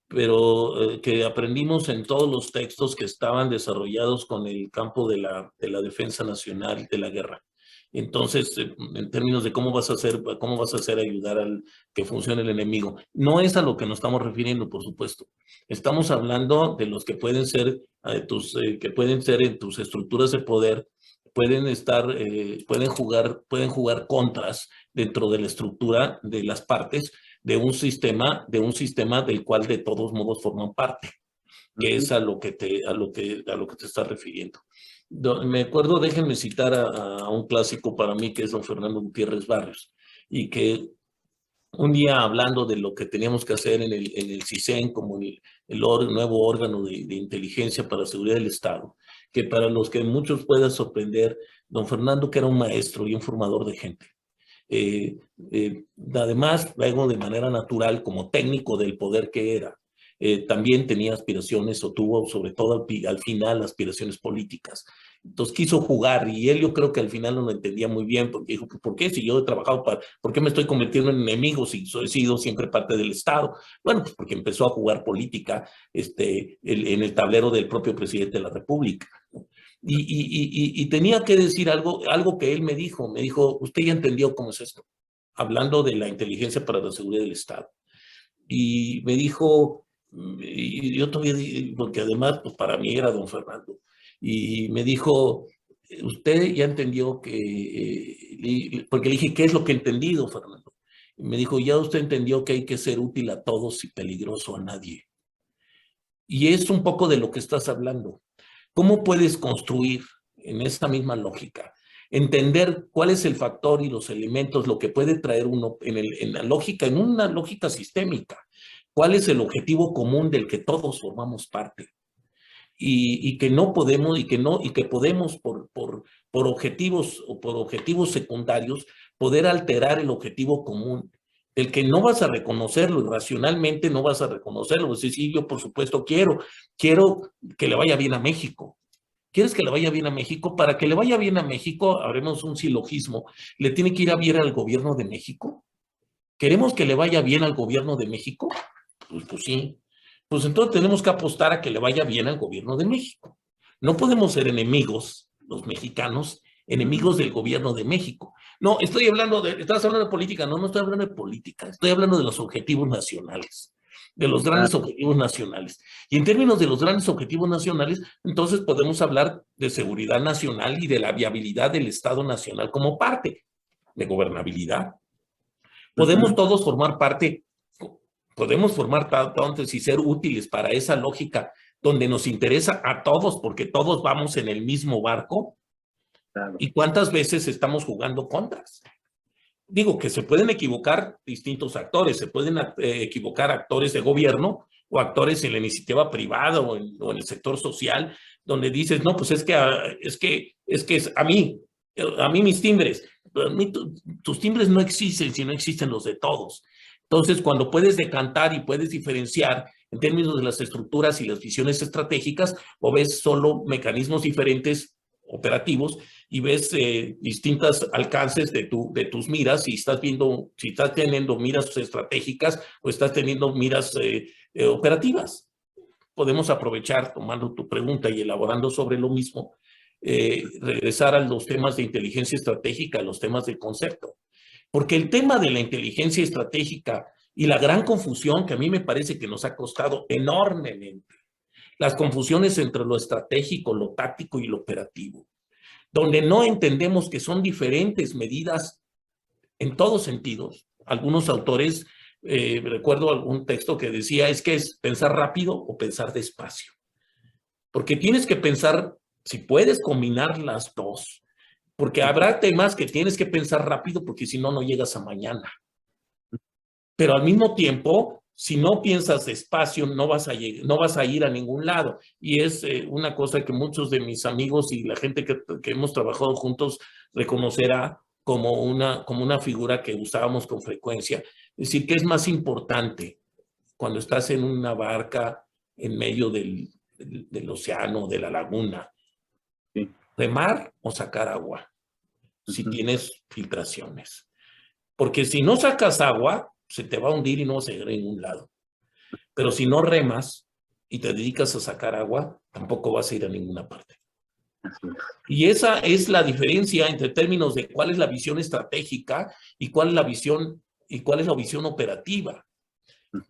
pero que aprendimos en todos los textos que estaban desarrollados con el campo de la defensa nacional, de la guerra. Entonces, en términos de cómo vas a hacer ayudar al que funcione el enemigo, no es a lo que nos estamos refiriendo, por supuesto. Estamos hablando de los que pueden ser en tus estructuras de poder, pueden jugar contras dentro de la estructura de las partes de un sistema del cual de todos modos forman parte, que es a lo que te estás refiriendo. Me acuerdo, déjenme citar a un clásico para mí, que es don Fernando Gutiérrez Barrios, y que un día, hablando de lo que teníamos que hacer en el CISEN como el nuevo órgano de inteligencia para la seguridad del Estado, que para los que muchos pueda sorprender, don Fernando, que era un maestro y un formador de gente. Además, luego de manera natural, como técnico del poder que era, también tenía aspiraciones, o tuvo sobre todo al final aspiraciones políticas. Entonces quiso jugar, y él, yo creo que al final no lo entendía muy bien, porque dijo, ¿por qué si yo he trabajado por qué me estoy convirtiendo en enemigo si he sido siempre parte del Estado? Bueno, pues porque empezó a jugar política en el tablero del propio presidente de la República. Y tenía que decir algo que él me dijo, usted ya entendió cómo es esto. hablando de la inteligencia para la seguridad del Estado. Y me dijo, y yo todavía, porque además pues para mí era don Fernando, y me dijo, usted ya entendió que, porque le dije, ¿qué es lo que he entendido, Fernando? Y me dijo, ya usted entendió que hay que ser útil a todos y peligroso a nadie. Y es un poco de lo que estás hablando. ¿Cómo puedes construir en esta misma lógica? Entender cuál es el factor y los elementos, lo que puede traer uno en la lógica, en una lógica sistémica. ¿Cuál es el objetivo común del que todos formamos parte? Y que no podemos, y que podemos por objetivos o por objetivos secundarios, poder alterar el objetivo común, el que no vas a reconocerlo, y racionalmente no vas a reconocerlo. Es decir, yo por supuesto quiero que le vaya bien a México. ¿Quieres que le vaya bien a México? Para que le vaya bien a México, haremos un silogismo, ¿le tiene que ir a bien al gobierno de México? ¿Queremos que le vaya bien al gobierno de México? Pues sí. Pues entonces tenemos que apostar a que le vaya bien al gobierno de México. No podemos ser enemigos, los mexicanos, enemigos del gobierno de México. No, estás hablando de política, no estoy hablando de política, estoy hablando de los objetivos nacionales, de los grandes objetivos nacionales. Y en términos de los grandes objetivos nacionales, entonces podemos hablar de seguridad nacional y de la viabilidad del Estado nacional como parte de gobernabilidad. Podemos todos formar parte, podemos formar tantos y ser útiles para esa lógica donde nos interesa a todos porque todos vamos en el mismo barco. Claro. ¿Y cuántas veces estamos jugando contras? Digo que se pueden equivocar distintos actores, se pueden equivocar actores de gobierno o actores en la iniciativa privada o en el sector social, donde dices, no, pues es que a mí mis timbres, tus timbres no existen si no existen los de todos. Entonces, cuando puedes decantar y puedes diferenciar en términos de las estructuras y las visiones estratégicas, o ves solo mecanismos diferentes operativos y ves distintos alcances de tus miras, si estás teniendo miras estratégicas o estás teniendo miras operativas. Podemos aprovechar, tomando tu pregunta y elaborando sobre lo mismo, regresar a los temas de inteligencia estratégica, a los temas del concepto. Porque el tema de la inteligencia estratégica y la gran confusión que a mí me parece que nos ha costado enormemente, las confusiones entre lo estratégico, lo táctico y lo operativo, donde no entendemos que son diferentes medidas en todos sentidos. Algunos autores, recuerdo algún texto que decía, es que es pensar rápido o pensar despacio. Porque tienes que pensar, si puedes combinar las dos, porque habrá temas que tienes que pensar rápido porque si no, no llegas a mañana. Pero al mismo tiempo, si no piensas despacio, no vas a ir a ningún lado. Y es una cosa que muchos de mis amigos y la gente que hemos trabajado juntos reconocerá como una figura que usábamos con frecuencia. Es decir, ¿qué es más importante cuando estás en una barca en medio del océano, de la laguna? Sí. ¿Remar o sacar agua? Si tienes filtraciones. Porque si no sacas agua, se te va a hundir y no vas a llegar a ningún lado. Pero si no remas y te dedicas a sacar agua, tampoco vas a ir a ninguna parte. Y esa es la diferencia entre términos de cuál es la visión estratégica y cuál es la visión operativa.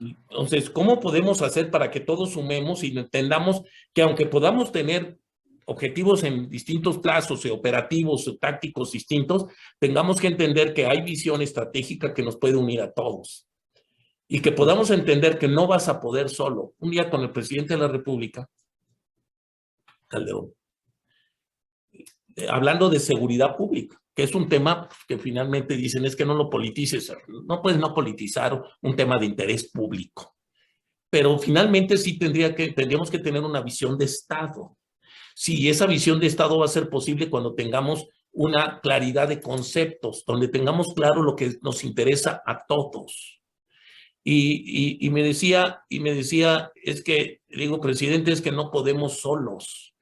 Entonces, ¿cómo podemos hacer para que todos sumemos y entendamos que aunque podamos tener objetivos en distintos plazos, operativos o tácticos distintos, tengamos que entender que hay visión estratégica que nos puede unir a todos y que podamos entender que no vas a poder solo. Un día con el presidente de la República, Calderón, hablando de seguridad pública, que es un tema que finalmente dicen es que no lo politices, no puedes no politizar un tema de interés público, pero finalmente sí tendríamos que tener una visión de Estado. Sí, esa visión de Estado va a ser posible cuando tengamos una claridad de conceptos, donde tengamos claro lo que nos interesa a todos. Y me decía, es que, digo, presidente, es que no podemos solos.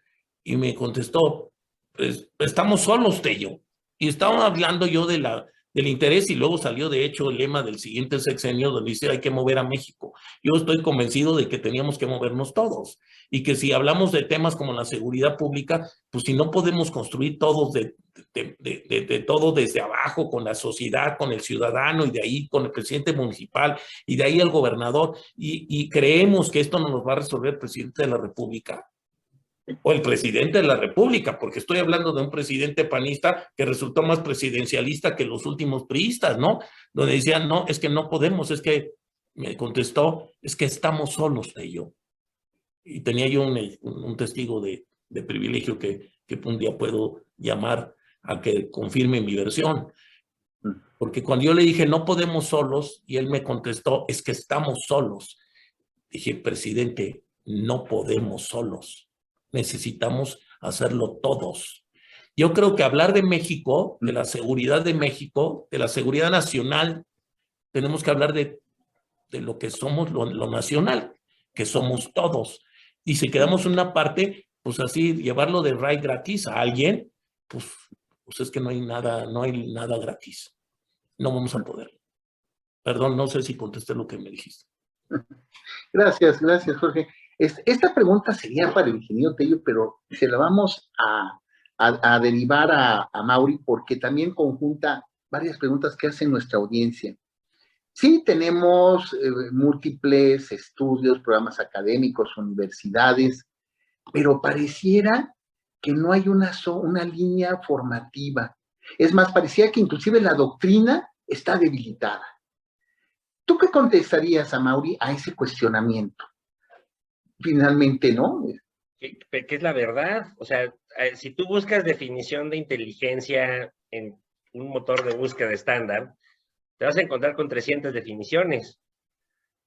Y me contestó, pues, estamos solos, Tello. Y estaba hablando yo del interés y luego salió, de hecho, el lema del siguiente sexenio donde dice hay que mover a México. Yo estoy convencido de que teníamos que movernos todos y que si hablamos de temas como la seguridad pública, pues si no podemos construir todos de todo desde abajo, con la sociedad, con el ciudadano, y de ahí con el presidente municipal, y de ahí el gobernador, y creemos que esto no nos va a resolver el presidente de la República o el presidente de la República, porque estoy hablando de un presidente panista que resultó más presidencialista que los últimos priistas, ¿no? Donde decían, no, es que no podemos, es que, me contestó, es que estamos solos de ello. Y tenía yo un testigo de privilegio que un día puedo llamar a que confirme mi versión. Porque cuando yo le dije, no podemos solos, y él me contestó, es que estamos solos. Dije, presidente, no podemos solos. Necesitamos hacerlo todos. Yo creo que hablar de México, de la seguridad de México, de la seguridad nacional, tenemos que hablar de lo que somos, lo nacional, que somos todos. Y si quedamos en una parte, pues así, llevarlo de ray gratis a alguien, pues es que no hay nada gratis. No vamos a poder. Perdón, no sé si contesté lo que me dijiste. Gracias, Jorge. Esta pregunta sería para el ingeniero Tello, pero se la vamos a derivar a Mauri, porque también conjunta varias preguntas que hace nuestra audiencia. Sí, tenemos múltiples estudios, programas académicos, universidades, pero pareciera que no hay una línea formativa. Es más, parecía que inclusive la doctrina está debilitada. ¿Tú qué contestarías, Amaury, a ese cuestionamiento? Finalmente, ¿no? ¿Qué es la verdad? O sea, si tú buscas definición de inteligencia en un motor de búsqueda estándar, te vas a encontrar con 300 definiciones,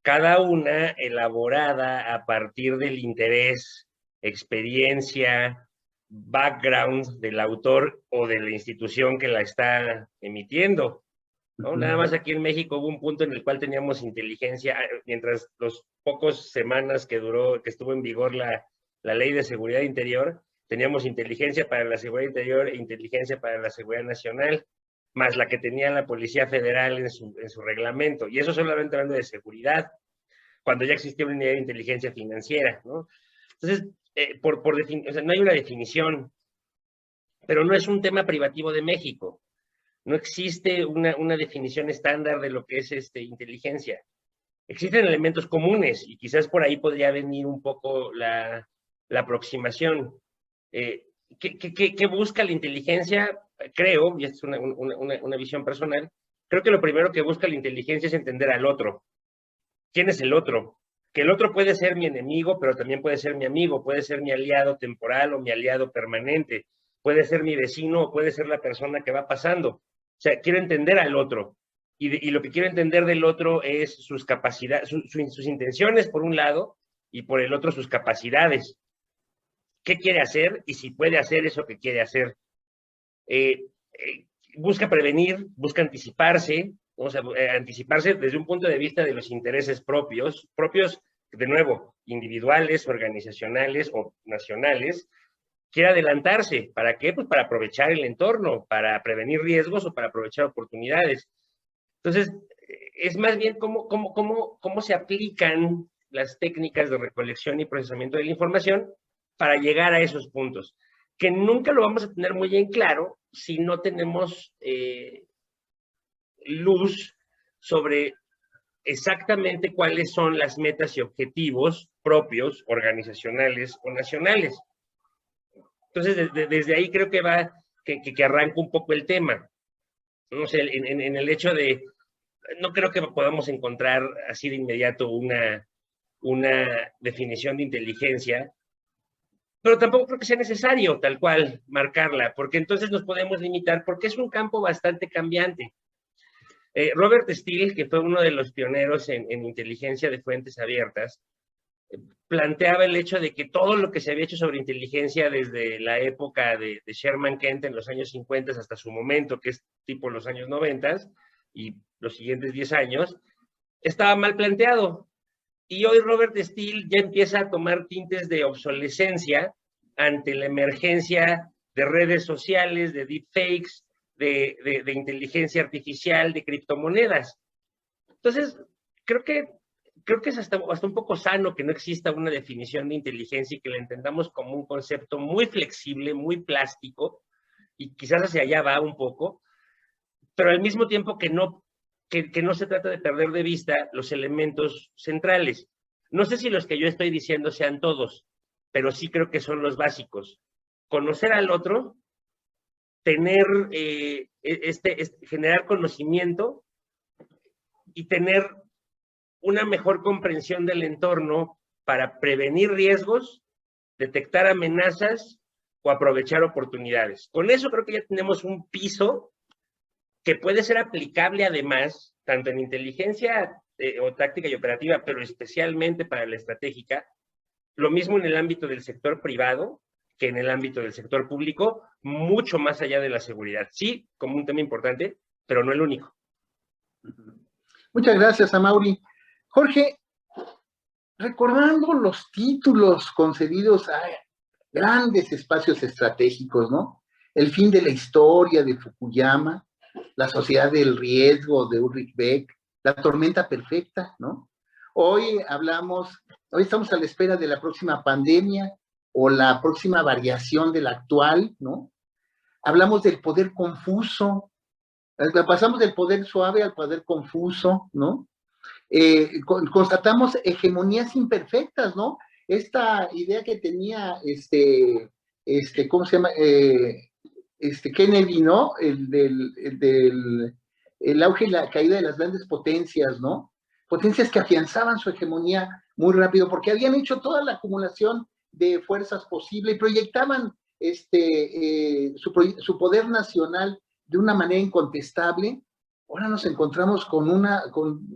cada una elaborada a partir del interés, experiencia, background del autor o de la institución que la está emitiendo, ¿no? Nada más aquí en México hubo un punto en el cual teníamos inteligencia, mientras los pocos semanas que estuvo en vigor la Ley de Seguridad Interior, teníamos inteligencia para la seguridad interior e inteligencia para la seguridad nacional, más la que tenía la Policía Federal en su reglamento, y eso solamente hablando de seguridad, cuando ya existía una unidad de inteligencia financiera, ¿no? Entonces, o sea, no hay una definición, pero no es un tema privativo de México. No existe una definición estándar de lo que es inteligencia. Existen elementos comunes y quizás por ahí podría venir un poco la aproximación. ¿Qué busca la inteligencia? Creo, y esta es una visión personal, creo que lo primero que busca la inteligencia es entender al otro. ¿Quién es el otro? Que el otro puede ser mi enemigo, pero también puede ser mi amigo, puede ser mi aliado temporal o mi aliado permanente, puede ser mi vecino o puede ser la persona que va pasando. O sea, quiero entender al otro. Y lo que quiero entender del otro es sus capacidades, sus intenciones por un lado, y por el otro sus capacidades. ¿Qué quiere hacer? Y si puede hacer eso que quiere hacer. Busca prevenir, busca anticiparse, o sea, anticiparse desde un punto de vista de los intereses propios, de nuevo, individuales, organizacionales o nacionales. Quiere adelantarse. ¿Para qué? Pues para aprovechar el entorno, para prevenir riesgos o para aprovechar oportunidades. Entonces, es más bien cómo se aplican las técnicas de recolección y procesamiento de la información para llegar a esos puntos, que nunca lo vamos a tener muy en claro si no tenemos luz sobre exactamente cuáles son las metas y objetivos propios, organizacionales o nacionales. Entonces, desde ahí creo que que arranca un poco el tema. No sé, en el hecho de, no creo que podamos encontrar así de inmediato una definición de inteligencia, pero tampoco creo que sea necesario tal cual marcarla, porque entonces nos podemos limitar, porque es un campo bastante cambiante. Robert Steele, que fue uno de los pioneros en inteligencia de fuentes abiertas, planteaba el hecho de que todo lo que se había hecho sobre inteligencia desde la época de Sherman Kent en los años 50 hasta su momento, que es tipo los años 90 y los siguientes 10 años, estaba mal planteado. Y hoy Robert Steele ya empieza a tomar tintes de obsolescencia ante la emergencia de redes sociales, de deepfakes, de inteligencia artificial, de criptomonedas. Entonces, creo que es hasta un poco sano que no exista una definición de inteligencia y que la entendamos como un concepto muy flexible, muy plástico, y quizás hacia allá va un poco, pero al mismo tiempo que no se trata de perder de vista los elementos centrales. No sé si los que yo estoy diciendo sean todos, pero sí creo que son los básicos. Conocer al otro, tener, generar conocimiento y tener una mejor comprensión del entorno para prevenir riesgos, detectar amenazas o aprovechar oportunidades. Con eso creo que ya tenemos un piso que puede ser aplicable además, tanto en inteligencia o táctica y operativa, pero especialmente para la estratégica, lo mismo en el ámbito del sector privado que en el ámbito del sector público, mucho más allá de la seguridad. Sí, como un tema importante, pero no el único. Muchas gracias, Amaury. Jorge, recordando los títulos concedidos a grandes espacios estratégicos, ¿no? El fin de la historia de Fukuyama, la sociedad del riesgo de Ulrich Beck, la tormenta perfecta, ¿no? Hoy estamos a la espera de la próxima pandemia o la próxima variación de la actual, ¿no? Hablamos del poder confuso, pasamos del poder suave al poder confuso, ¿no? Constatamos hegemonías imperfectas, ¿no? Esta idea que tenía ¿cómo se llama? Kennedy, ¿no? El auge y la caída de las grandes potencias, ¿no? Potencias que afianzaban su hegemonía muy rápido porque habían hecho toda la acumulación de fuerzas posible y proyectaban su poder nacional de una manera incontestable. Ahora nos encontramos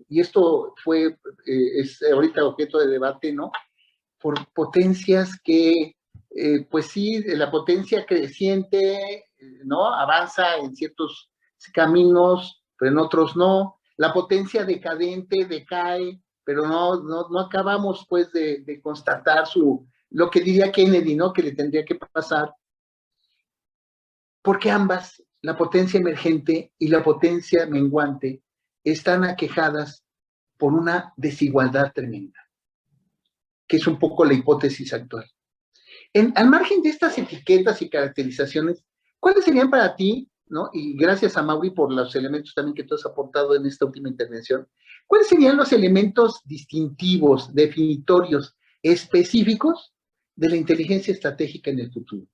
y esto es ahorita objeto de debate, ¿no? Por potencias que, pues sí, la potencia creciente, ¿no? Avanza en ciertos caminos, pero en otros no. La potencia decadente decae, pero no acabamos, pues, de constatar lo que diría Kennedy, ¿no? Que le tendría que pasar. Porque ambas, la potencia emergente y la potencia menguante, están aquejadas por una desigualdad tremenda, que es un poco la hipótesis actual. Al margen de estas etiquetas y caracterizaciones, ¿cuáles serían para ti, ¿no? Y gracias a Mauri por los elementos también que tú has aportado en esta última intervención, ¿cuáles serían los elementos distintivos, definitorios, específicos de la inteligencia estratégica en el futuro?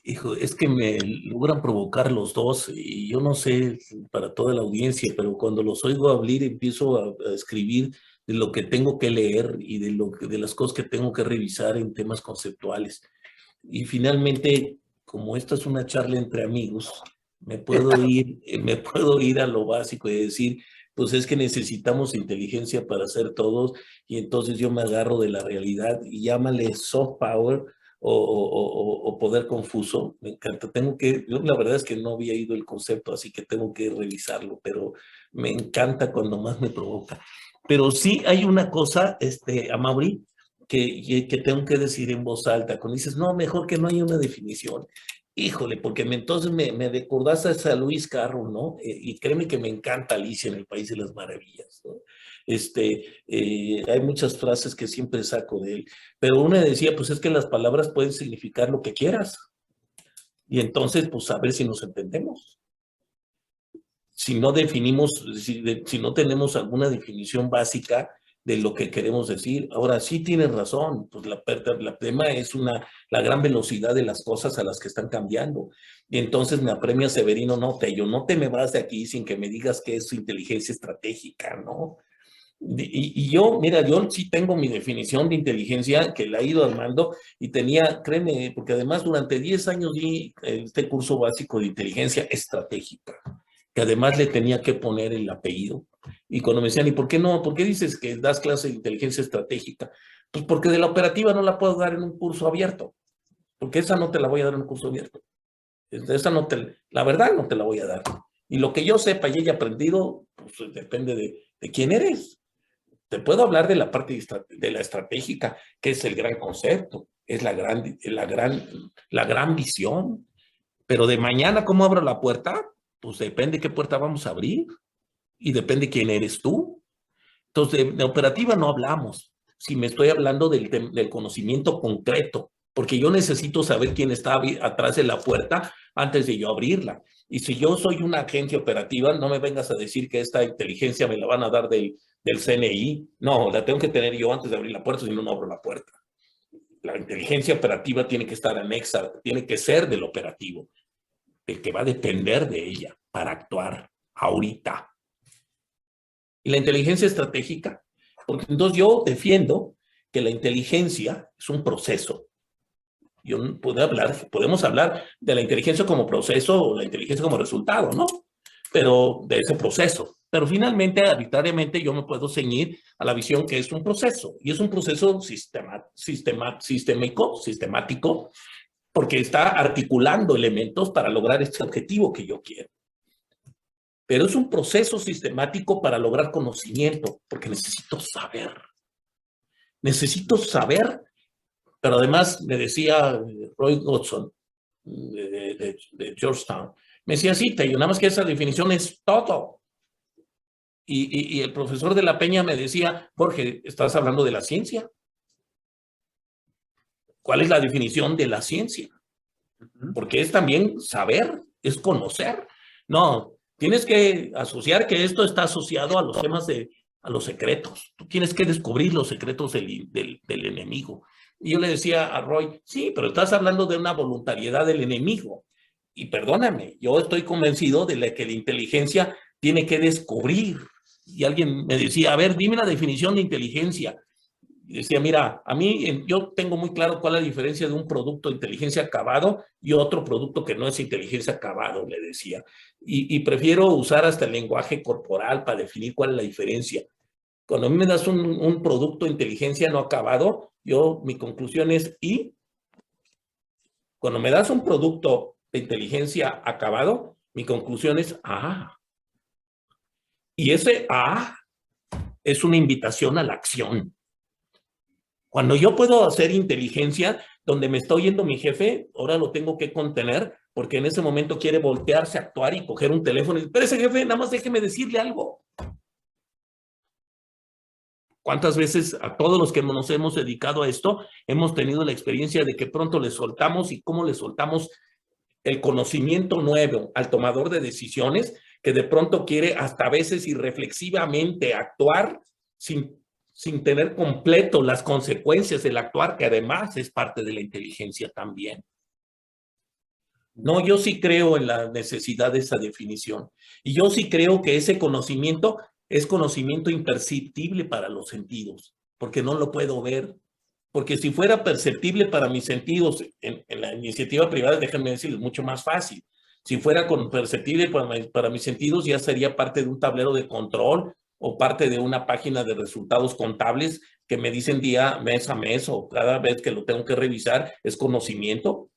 Hijo, es que me logran provocar los dos y yo no sé para toda la audiencia, pero cuando los oigo hablar empiezo a escribir de lo que tengo que leer y de las cosas que tengo que revisar en temas conceptuales. Y finalmente, como esta es una charla entre amigos, me puedo ir a lo básico y decir, pues es que necesitamos inteligencia para hacer todos, y entonces yo me agarro de la realidad y llámale soft power o poder confuso. Me encanta. Yo la verdad es que no había ido el concepto, así que tengo que revisarlo, pero me encanta cuando más me provoca. Pero sí hay una cosa, Amaury, que tengo que decir en voz alta. Cuando dices, no, mejor que no haya una definición. Híjole, porque entonces me recordaste a Luis Carroll, ¿no? Y créeme que me encanta Alicia en el País de las Maravillas, ¿no? Hay muchas frases que siempre saco de él, pero una decía, pues es que las palabras pueden significar lo que quieras. Y entonces, pues a ver si nos entendemos. Si no definimos, si no tenemos alguna definición básica de lo que queremos decir. Ahora sí tienes razón, pues la tema es la gran velocidad de las cosas a las que están cambiando. Y entonces me apremia Severino, no te me vas de aquí sin que me digas qué es inteligencia estratégica, ¿no? Y yo sí tengo mi definición de inteligencia que la he ido armando y créeme, porque además durante 10 años di este curso básico de inteligencia estratégica, que además le tenía que poner el apellido. Y cuando me decían, ¿y por qué no? ¿Por qué dices que das clase de inteligencia estratégica? Pues porque de la operativa no la puedo dar en un curso abierto, porque esa no te la voy a dar en un curso abierto. La verdad no te la voy a dar. Y lo que yo sepa y haya aprendido, pues depende de quién eres. Te puedo hablar de la parte de la estratégica, que es el gran concepto, es la gran visión. Pero de mañana, ¿cómo abro la puerta? Pues depende qué puerta vamos a abrir y depende quién eres tú. Entonces, de operativa no hablamos. Si me estoy hablando del conocimiento concreto, porque yo necesito saber quién está atrás de la puerta antes de yo abrirla. Y si yo soy una agencia operativa, no me vengas a decir que esta inteligencia me la van a dar del CNI. No, la tengo que tener yo antes de abrir la puerta, si no, no abro la puerta. La inteligencia operativa tiene que estar anexa, tiene que ser del operativo, del que va a depender de ella para actuar ahorita. Y la inteligencia estratégica, porque entonces yo defiendo que la inteligencia es un proceso. Podemos hablar de la inteligencia como proceso o la inteligencia como resultado, ¿no? Pero de ese proceso. Pero finalmente, arbitrariamente, yo me puedo ceñir a la visión que es un proceso. Y es un proceso sistemático, porque está articulando elementos para lograr este objetivo que yo quiero. Pero es un proceso sistemático para lograr conocimiento, porque necesito saber. Necesito saber, pero además me decía Roy Godson de Georgetown, me decía, sí, Tello, nada más que esa definición es todo. Y el profesor de la Peña me decía, Jorge, ¿estás hablando de la ciencia? ¿Cuál es la definición de la ciencia? Porque es también saber, es conocer. No, tienes que asociar que esto está asociado a los temas a los secretos. Tú tienes que descubrir los secretos del enemigo. Y yo le decía a Roy, sí, pero estás hablando de una voluntariedad del enemigo. Y perdóname, yo estoy convencido de que la inteligencia tiene que descubrir. Y alguien me decía, a ver, dime la definición de inteligencia. Y decía, mira, a mí yo tengo muy claro cuál es la diferencia de un producto de inteligencia acabado y otro producto que no es inteligencia acabado, le decía. Y prefiero usar hasta el lenguaje corporal para definir cuál es la diferencia. Cuando a mí me das un producto de inteligencia no acabado, mi conclusión es ¿y? Cuando me das un producto de inteligencia acabado, mi conclusión es ¡ah! Y ese ¡ah! Es una invitación a la acción. Cuando yo puedo hacer inteligencia, donde me está oyendo mi jefe, ahora lo tengo que contener, porque en ese momento quiere voltearse a actuar y coger un teléfono y decir, pero ese jefe, nada más déjeme decirle algo. ¿Cuántas veces a todos los que nos hemos dedicado a esto hemos tenido la experiencia de que pronto le soltamos y cómo le soltamos el conocimiento nuevo al tomador de decisiones que de pronto quiere hasta a veces irreflexivamente actuar sin tener completo las consecuencias del actuar, que además es parte de la inteligencia también? No, yo sí creo en la necesidad de esa definición. Y yo sí creo que ese conocimiento es conocimiento imperceptible para los sentidos, porque no lo puedo ver. Porque si fuera perceptible para mis sentidos en la iniciativa privada, déjenme decirles, mucho más fácil. Si fuera perceptible para mis sentidos, ya sería parte de un tablero de control o parte de una página de resultados contables que me dicen mes a mes o cada vez que lo tengo que revisar, es conocimiento.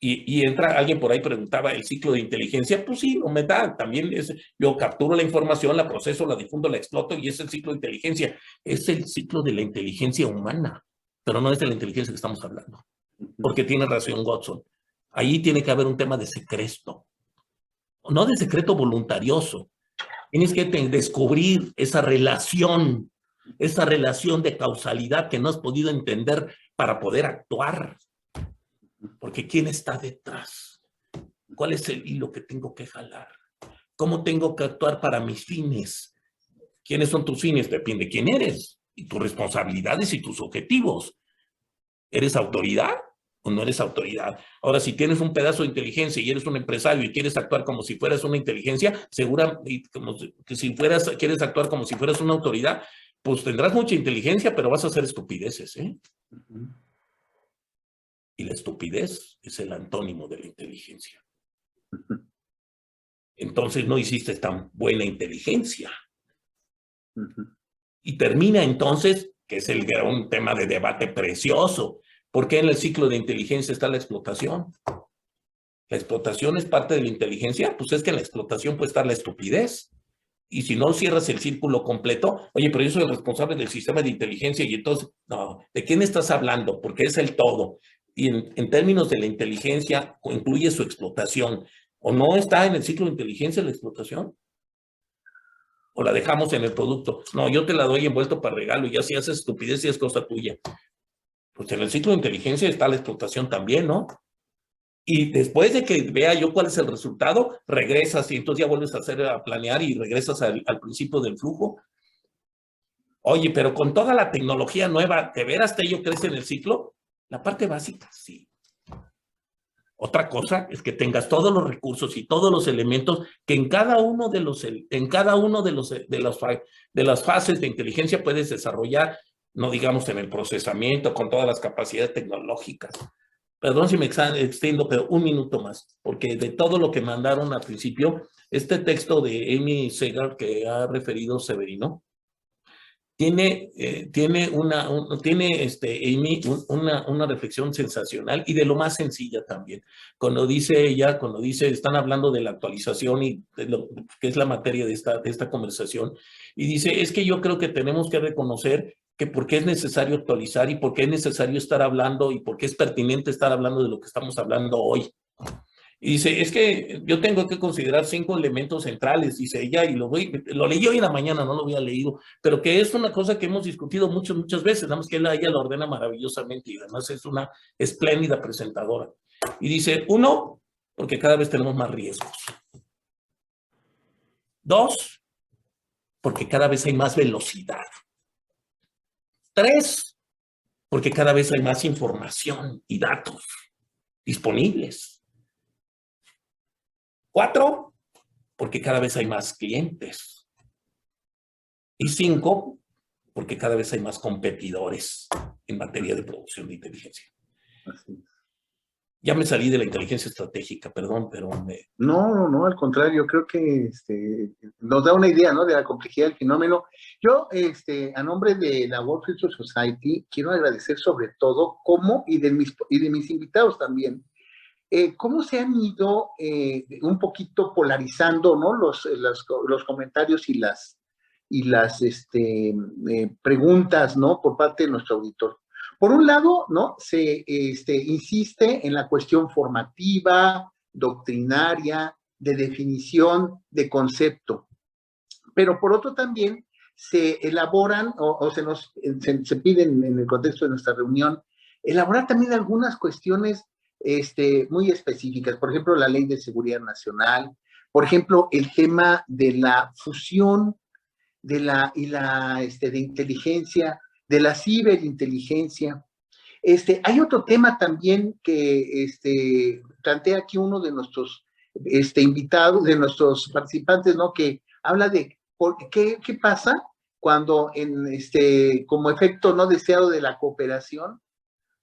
Y entra alguien por ahí, preguntaba el ciclo de inteligencia, pues sí, no me da, también yo capturo la información, la proceso, la difundo, la exploto y es el ciclo de inteligencia. Es el ciclo de la inteligencia humana, pero no es de la inteligencia que estamos hablando, porque tiene razón Godson. Ahí tiene que haber un tema de secreto, no de secreto voluntarioso. Tienes que descubrir esa relación de causalidad que no has podido entender para poder actuar. Porque ¿quién está detrás? ¿Cuál es el hilo que tengo que jalar? ¿Cómo tengo que actuar para mis fines? ¿Quiénes son tus fines? Depende de quién eres y tus responsabilidades y tus objetivos. ¿Eres autoridad o no eres autoridad? Ahora, si tienes un pedazo de inteligencia y eres un empresario y quieres actuar como si fueras una inteligencia, como que si quieres actuar como si fueras una autoridad, pues tendrás mucha inteligencia, pero vas a hacer estupideces, ¿eh? Y la estupidez es el antónimo de la inteligencia. Entonces no hiciste tan buena inteligencia. Y termina entonces, que es un tema de debate precioso, ¿por qué en el ciclo de inteligencia está la explotación? ¿La explotación es parte de la inteligencia? Pues es que en la explotación puede estar la estupidez. Y si no cierras el círculo completo, oye, pero yo soy el responsable del sistema de inteligencia y entonces, no, ¿de quién estás hablando? Porque es el todo. Y en términos de la inteligencia, incluye su explotación. ¿O no está en el ciclo de inteligencia la explotación? ¿O la dejamos en el producto? No, yo te la doy envuelto para regalo y ya si haces estupidez y es cosa tuya. Pues en el ciclo de inteligencia está la explotación también, ¿no? Y después de que vea yo cuál es el resultado, regresas y entonces ya vuelves a planear y regresas al principio del flujo. Oye, pero con toda la tecnología nueva, ¿de veras Tello crece en el ciclo? La parte básica, sí. Otra cosa es que tengas todos los recursos y todos los elementos que en cada uno de las fases de inteligencia puedes desarrollar, no digamos en el procesamiento, con todas las capacidades tecnológicas. Perdón si me extiendo, pero un minuto más, porque de todo lo que mandaron al principio, este texto de Amy Segar que ha referido Severino, tiene Amy una reflexión sensacional y de lo más sencilla también. Cuando dice, están hablando de la actualización y de lo que es la materia de esta conversación, y dice, es que yo creo que tenemos que reconocer que por qué es necesario actualizar y por qué es necesario estar hablando y por qué es pertinente estar hablando de lo que estamos hablando hoy. Y dice, es que yo tengo que considerar 5 elementos centrales, dice ella, y lo leí hoy en la mañana, no lo había leído, pero que es una cosa que hemos discutido muchas veces, nada más que ella lo ordena maravillosamente y además es una espléndida presentadora. Y dice, 1, porque cada vez tenemos más riesgos. 2, porque cada vez hay más velocidad. 3, porque cada vez hay más información y datos disponibles. 4, porque cada vez hay más clientes. Y 5, porque cada vez hay más competidores en materia de producción de inteligencia. Así. Ya me salí de la inteligencia estratégica, perdón, pero No, al contrario, creo que nos da una idea, ¿no?, de la complejidad del fenómeno. Yo, a nombre de la World Future Society, quiero agradecer sobre todo y de mis invitados también, cómo se han ido un poquito polarizando, ¿no?, los comentarios y las preguntas, ¿no?, por parte de nuestro auditor. Por un lado, ¿no?, se insiste en la cuestión formativa, doctrinaria, de definición de concepto, pero por otro también se elaboran o se piden en el contexto de nuestra reunión, elaborar también algunas cuestiones muy específicas, por ejemplo, la Ley de Seguridad Nacional, por ejemplo, el tema de la fusión de inteligencia, de la ciberinteligencia. Hay otro tema también que plantea aquí uno de nuestros invitados, de nuestros participantes, ¿no?, que habla de qué pasa cuando como efecto no deseado de la cooperación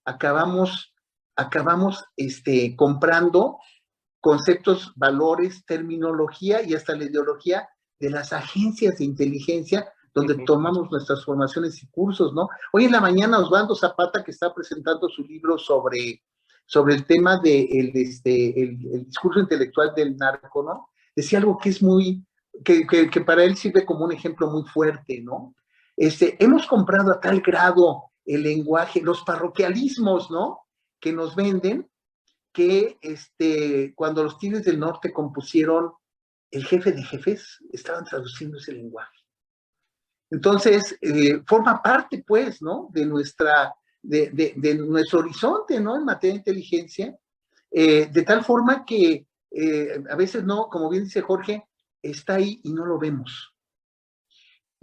acabamos comprando conceptos, valores, terminología y hasta la ideología de las agencias de inteligencia donde tomamos nuestras formaciones y cursos, ¿no? Hoy en la mañana Osvaldo Zapata, que está presentando su libro sobre el tema del el discurso intelectual del narco, ¿no?, decía algo que es que para él sirve como un ejemplo muy fuerte, ¿no? Hemos comprado a tal grado el lenguaje, los parroquialismos, ¿no?, que nos venden, que cuando los Tigres del Norte compusieron El jefe de jefes, estaban traduciendo ese lenguaje. Entonces, forma parte, pues, ¿no?, de nuestro horizonte, ¿no?, en materia de inteligencia, de tal forma que a veces no, como bien dice Jorge, está ahí y no lo vemos.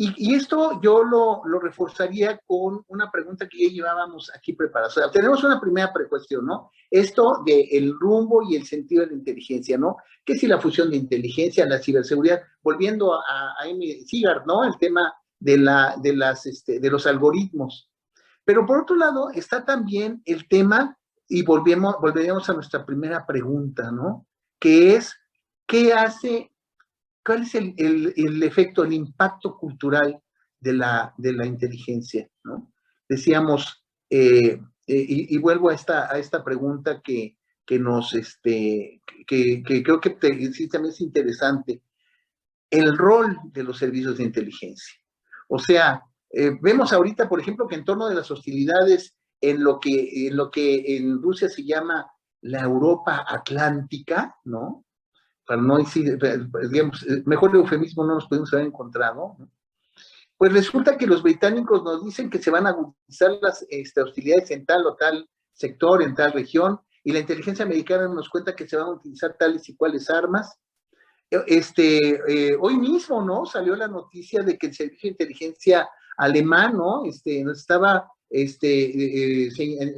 Y esto yo lo reforzaría con una pregunta que ya llevábamos aquí preparada. O sea, tenemos una primera precuestión, ¿no? Esto del rumbo y el sentido de la inteligencia, ¿no? Que si la fusión de inteligencia, la ciberseguridad, volviendo a Amy Segar, ¿no?, el tema de los algoritmos. Pero por otro lado está también el tema, y volveríamos a nuestra primera pregunta, ¿no?, que es, ¿cuál es el efecto, el impacto cultural de la inteligencia, ¿no? Decíamos, y vuelvo a esta pregunta que creo que sí también es interesante, el rol de los servicios de inteligencia. O sea, vemos ahorita, por ejemplo, que en torno de las hostilidades en lo que en Rusia se llama la Europa Atlántica, ¿no?, para no decir, digamos, mejor eufemismo no nos pudimos haber encontrado, ¿no?, pues resulta que los británicos nos dicen que se van a agudizar las hostilidades en tal o tal sector, en tal región, y la inteligencia americana nos cuenta que se van a utilizar tales y cuales armas. Hoy mismo, ¿no? Salió la noticia de que el servicio de inteligencia alemán, ¿no? Nos estaba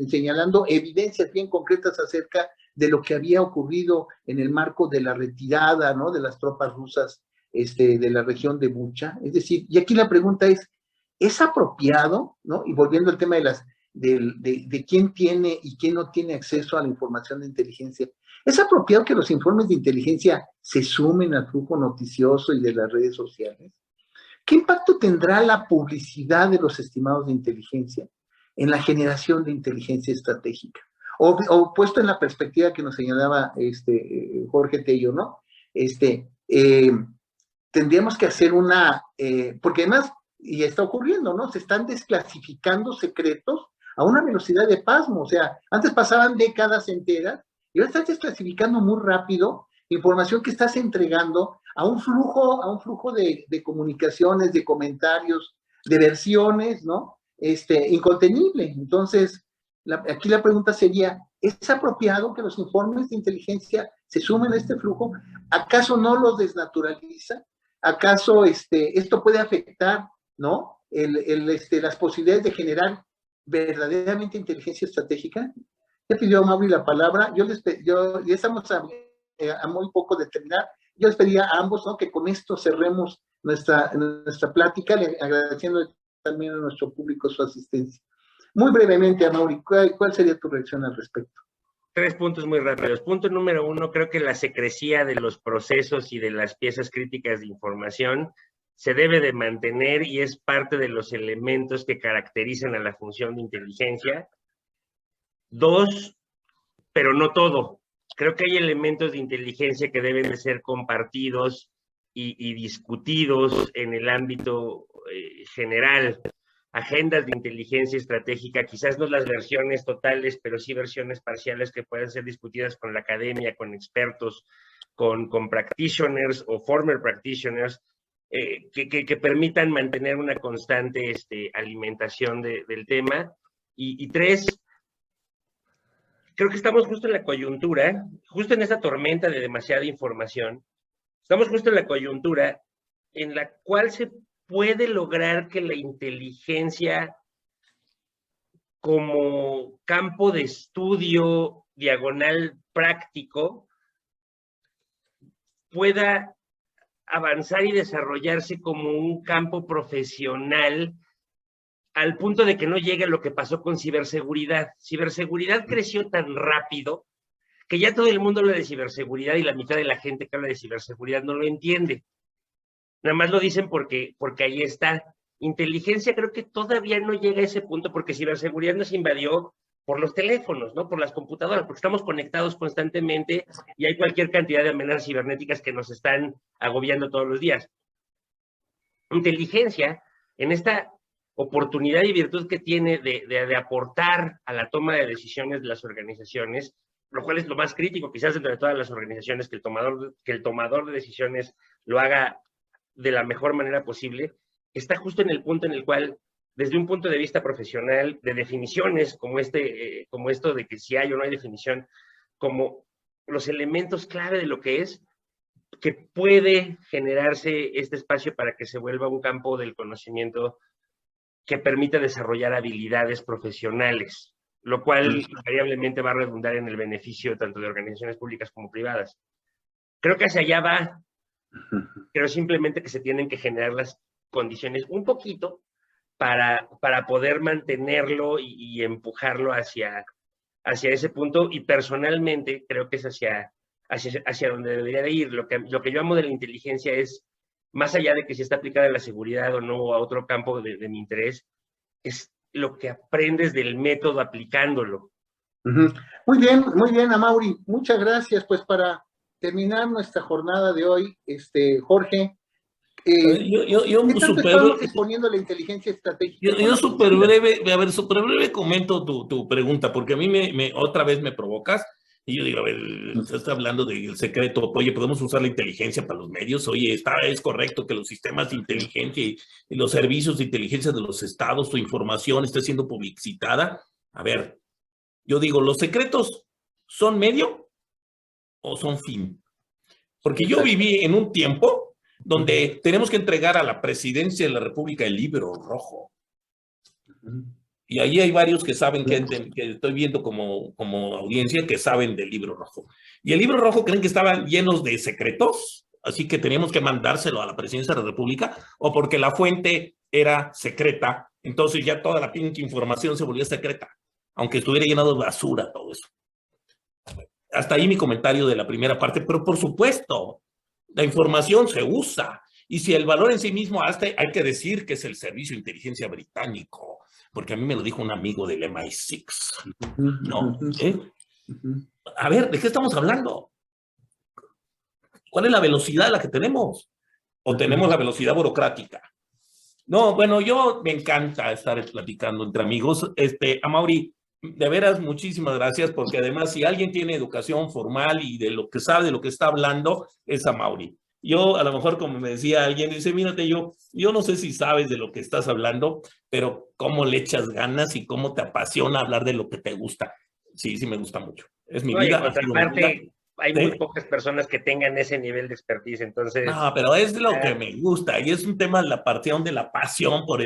señalando evidencias bien concretas acerca de lo que había ocurrido en el marco de la retirada, ¿no? De las tropas rusas de la región de Bucha. Es decir, y aquí la pregunta ¿es apropiado, ¿no? Y volviendo al tema de quién tiene y quién no tiene acceso a la información de inteligencia, ¿es apropiado que los informes de inteligencia se sumen al flujo noticioso y de las redes sociales? ¿Qué impacto tendrá la publicidad de los estimados de inteligencia en la generación de inteligencia estratégica? O puesto en la perspectiva que nos señalaba Jorge Tello, ¿no? Tendríamos que hacer porque además, y está ocurriendo, ¿no? Se están desclasificando secretos a una velocidad de pasmo. O sea, antes pasaban décadas enteras y ahora estás desclasificando muy rápido información que estás entregando a un flujo de comunicaciones, de comentarios, de versiones, ¿no? Incontenible. Entonces, aquí la pregunta sería, ¿es apropiado que los informes de inteligencia se sumen a este flujo? ¿Acaso no los desnaturaliza? ¿Acaso esto puede afectar, ¿no? Las posibilidades de generar verdaderamente inteligencia estratégica? Ya pidió Mauri la palabra, ya estamos a muy poco de terminar. Yo les pedía a ambos, ¿no? Que con esto cerremos nuestra plática, agradeciendo también a nuestro público su asistencia. Muy brevemente, Amaury, ¿cuál sería tu reacción al respecto? 3 puntos muy rápidos. Punto número 1, creo que la secrecía de los procesos y de las piezas críticas de información se debe de mantener y es parte de los elementos que caracterizan a la función de inteligencia. 2, pero no todo. Creo que hay elementos de inteligencia que deben de ser compartidos y discutidos en el ámbito general. Agendas de inteligencia estratégica, quizás no las versiones totales, pero sí versiones parciales que puedan ser discutidas con la academia, con expertos, con practitioners o former practitioners, que permitan mantener una constante alimentación del tema. Y 3, creo que estamos justo en la coyuntura, justo en esta tormenta de demasiada información, estamos justo en la coyuntura en la cual se puede lograr que la inteligencia como campo de estudio diagonal práctico pueda avanzar y desarrollarse como un campo profesional al punto de que no llegue a lo que pasó con ciberseguridad. Ciberseguridad creció tan rápido que ya todo el mundo habla de ciberseguridad y la mitad de la gente que habla de ciberseguridad no lo entiende. Nada más lo dicen porque ahí está. Inteligencia creo que todavía no llega a ese punto porque ciberseguridad nos invadió por los teléfonos, ¿no? Por las computadoras, porque estamos conectados constantemente y hay cualquier cantidad de amenazas cibernéticas que nos están agobiando todos los días. Inteligencia, en esta oportunidad y virtud que tiene de aportar a la toma de decisiones de las organizaciones, lo cual es lo más crítico quizás dentro de todas las organizaciones, que el tomador de decisiones lo haga de la mejor manera posible, está justo en el punto en el cual, desde un punto de vista profesional, de definiciones como esto de que si hay o no hay definición, como los elementos clave de lo que es, que puede generarse este espacio para que se vuelva un campo del conocimiento que permita desarrollar habilidades profesionales, lo cual invariablemente va a redundar en el beneficio tanto de organizaciones públicas como privadas. Creo que hacia allá va. Creo simplemente que se tienen que generar las condiciones un poquito para poder mantenerlo y empujarlo hacia ese punto, y personalmente creo que es hacia donde debería de ir. Lo que yo amo de la inteligencia es, más allá de que si está aplicada a la seguridad o no, a otro campo de mi interés, es lo que aprendes del método aplicándolo. Muy bien, Amaury. Muchas gracias. Pues para terminar nuestra jornada de hoy, Jorge, yo estamos exponiendo la inteligencia estratégica. Yo súper breve comento tu pregunta, porque a mí otra vez me provocas, Y yo digo, a ver, usted está hablando del secreto, oye, ¿podemos usar la inteligencia para los medios? Oye, es correcto que los sistemas de inteligencia y los servicios de inteligencia de los estados, tu información esté siendo publicitada. A ver, yo digo, ¿los secretos son medio o son fin? Porque yo viví en un tiempo donde tenemos que entregar a la presidencia de la República el libro rojo. Y ahí hay varios que saben que estoy viendo como audiencia que saben del libro rojo. Y el libro rojo creen que estaban llenos de secretos, así que teníamos que mandárselo a la presidencia de la República, o porque la fuente era secreta, entonces ya toda la pinche información se volvió secreta, aunque estuviera llenado de basura todo eso. Hasta ahí mi comentario de la primera parte, pero por supuesto, la información se usa. Y si el valor en sí mismo, hasta hay que decir que es el Servicio de Inteligencia Británico, porque a mí me lo dijo un amigo del MI6. ¿No? A ver, ¿de qué estamos hablando? ¿Cuál es la velocidad a la que tenemos? ¿O tenemos la velocidad burocrática? No, bueno, yo me encanta estar platicando entre amigos. Amaury, de veras, muchísimas gracias, porque además, si alguien tiene educación formal y de lo que sabe, de lo que está hablando, es Amaury. Yo, a lo mejor, como me decía alguien, dice, mírate, yo no sé si sabes de lo que estás hablando, pero cómo le echas ganas y cómo te apasiona hablar de lo que te gusta. Sí, sí me gusta mucho. Es mi vida. Aparte, hay muy pocas personas que tengan ese nivel de expertise, entonces... No, pero es lo que me gusta, y es un tema de la pasión, de la pasión por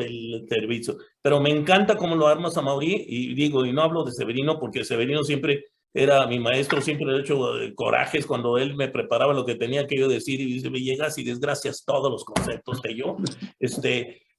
el servicio. Pero me encanta cómo lo armas, Amaury, y digo, y no hablo de Severino, porque Severino siempre era mi maestro, siempre le he hecho corajes cuando él me preparaba lo que tenía que yo decir, y dice, me llegas y desgracias todos los conceptos que yo,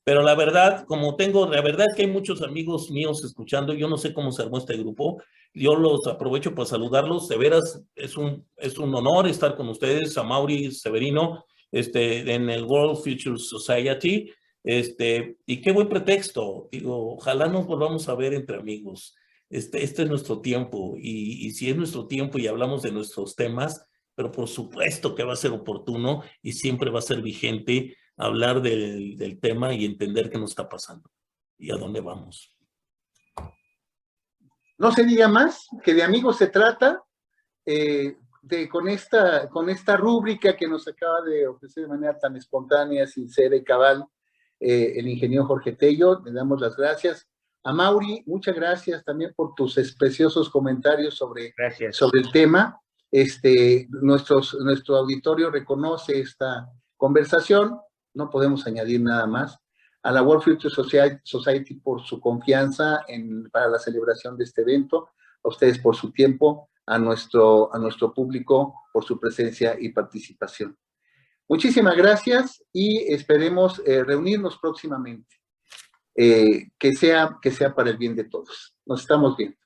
pero la verdad, la verdad es que hay muchos amigos míos escuchando, yo no sé cómo se armó este grupo, yo los aprovecho para saludarlos, de veras, es un honor estar con ustedes, Amaury, Severino, en el World Future Society, y qué buen pretexto, digo, ojalá nos volvamos a ver entre amigos. Este es nuestro tiempo, y si es nuestro tiempo y hablamos de nuestros temas, pero por supuesto que va a ser oportuno y siempre va a ser vigente hablar del tema y entender qué nos está pasando y a dónde vamos. No se diga más, que de amigos se trata, con esta rúbrica que nos acaba de ofrecer de manera tan espontánea, sincera y cabal, el ingeniero Jorge Tello. Le damos las gracias. Amaury, muchas gracias también por tus preciosos comentarios sobre el tema. Nuestro auditorio reconoce esta conversación, no podemos añadir nada más. A la World Future Society por su confianza para la celebración de este evento, a ustedes por su tiempo, a nuestro público por su presencia y participación. Muchísimas gracias y esperemos reunirnos próximamente. Que sea para el bien de todos. Nos estamos viendo.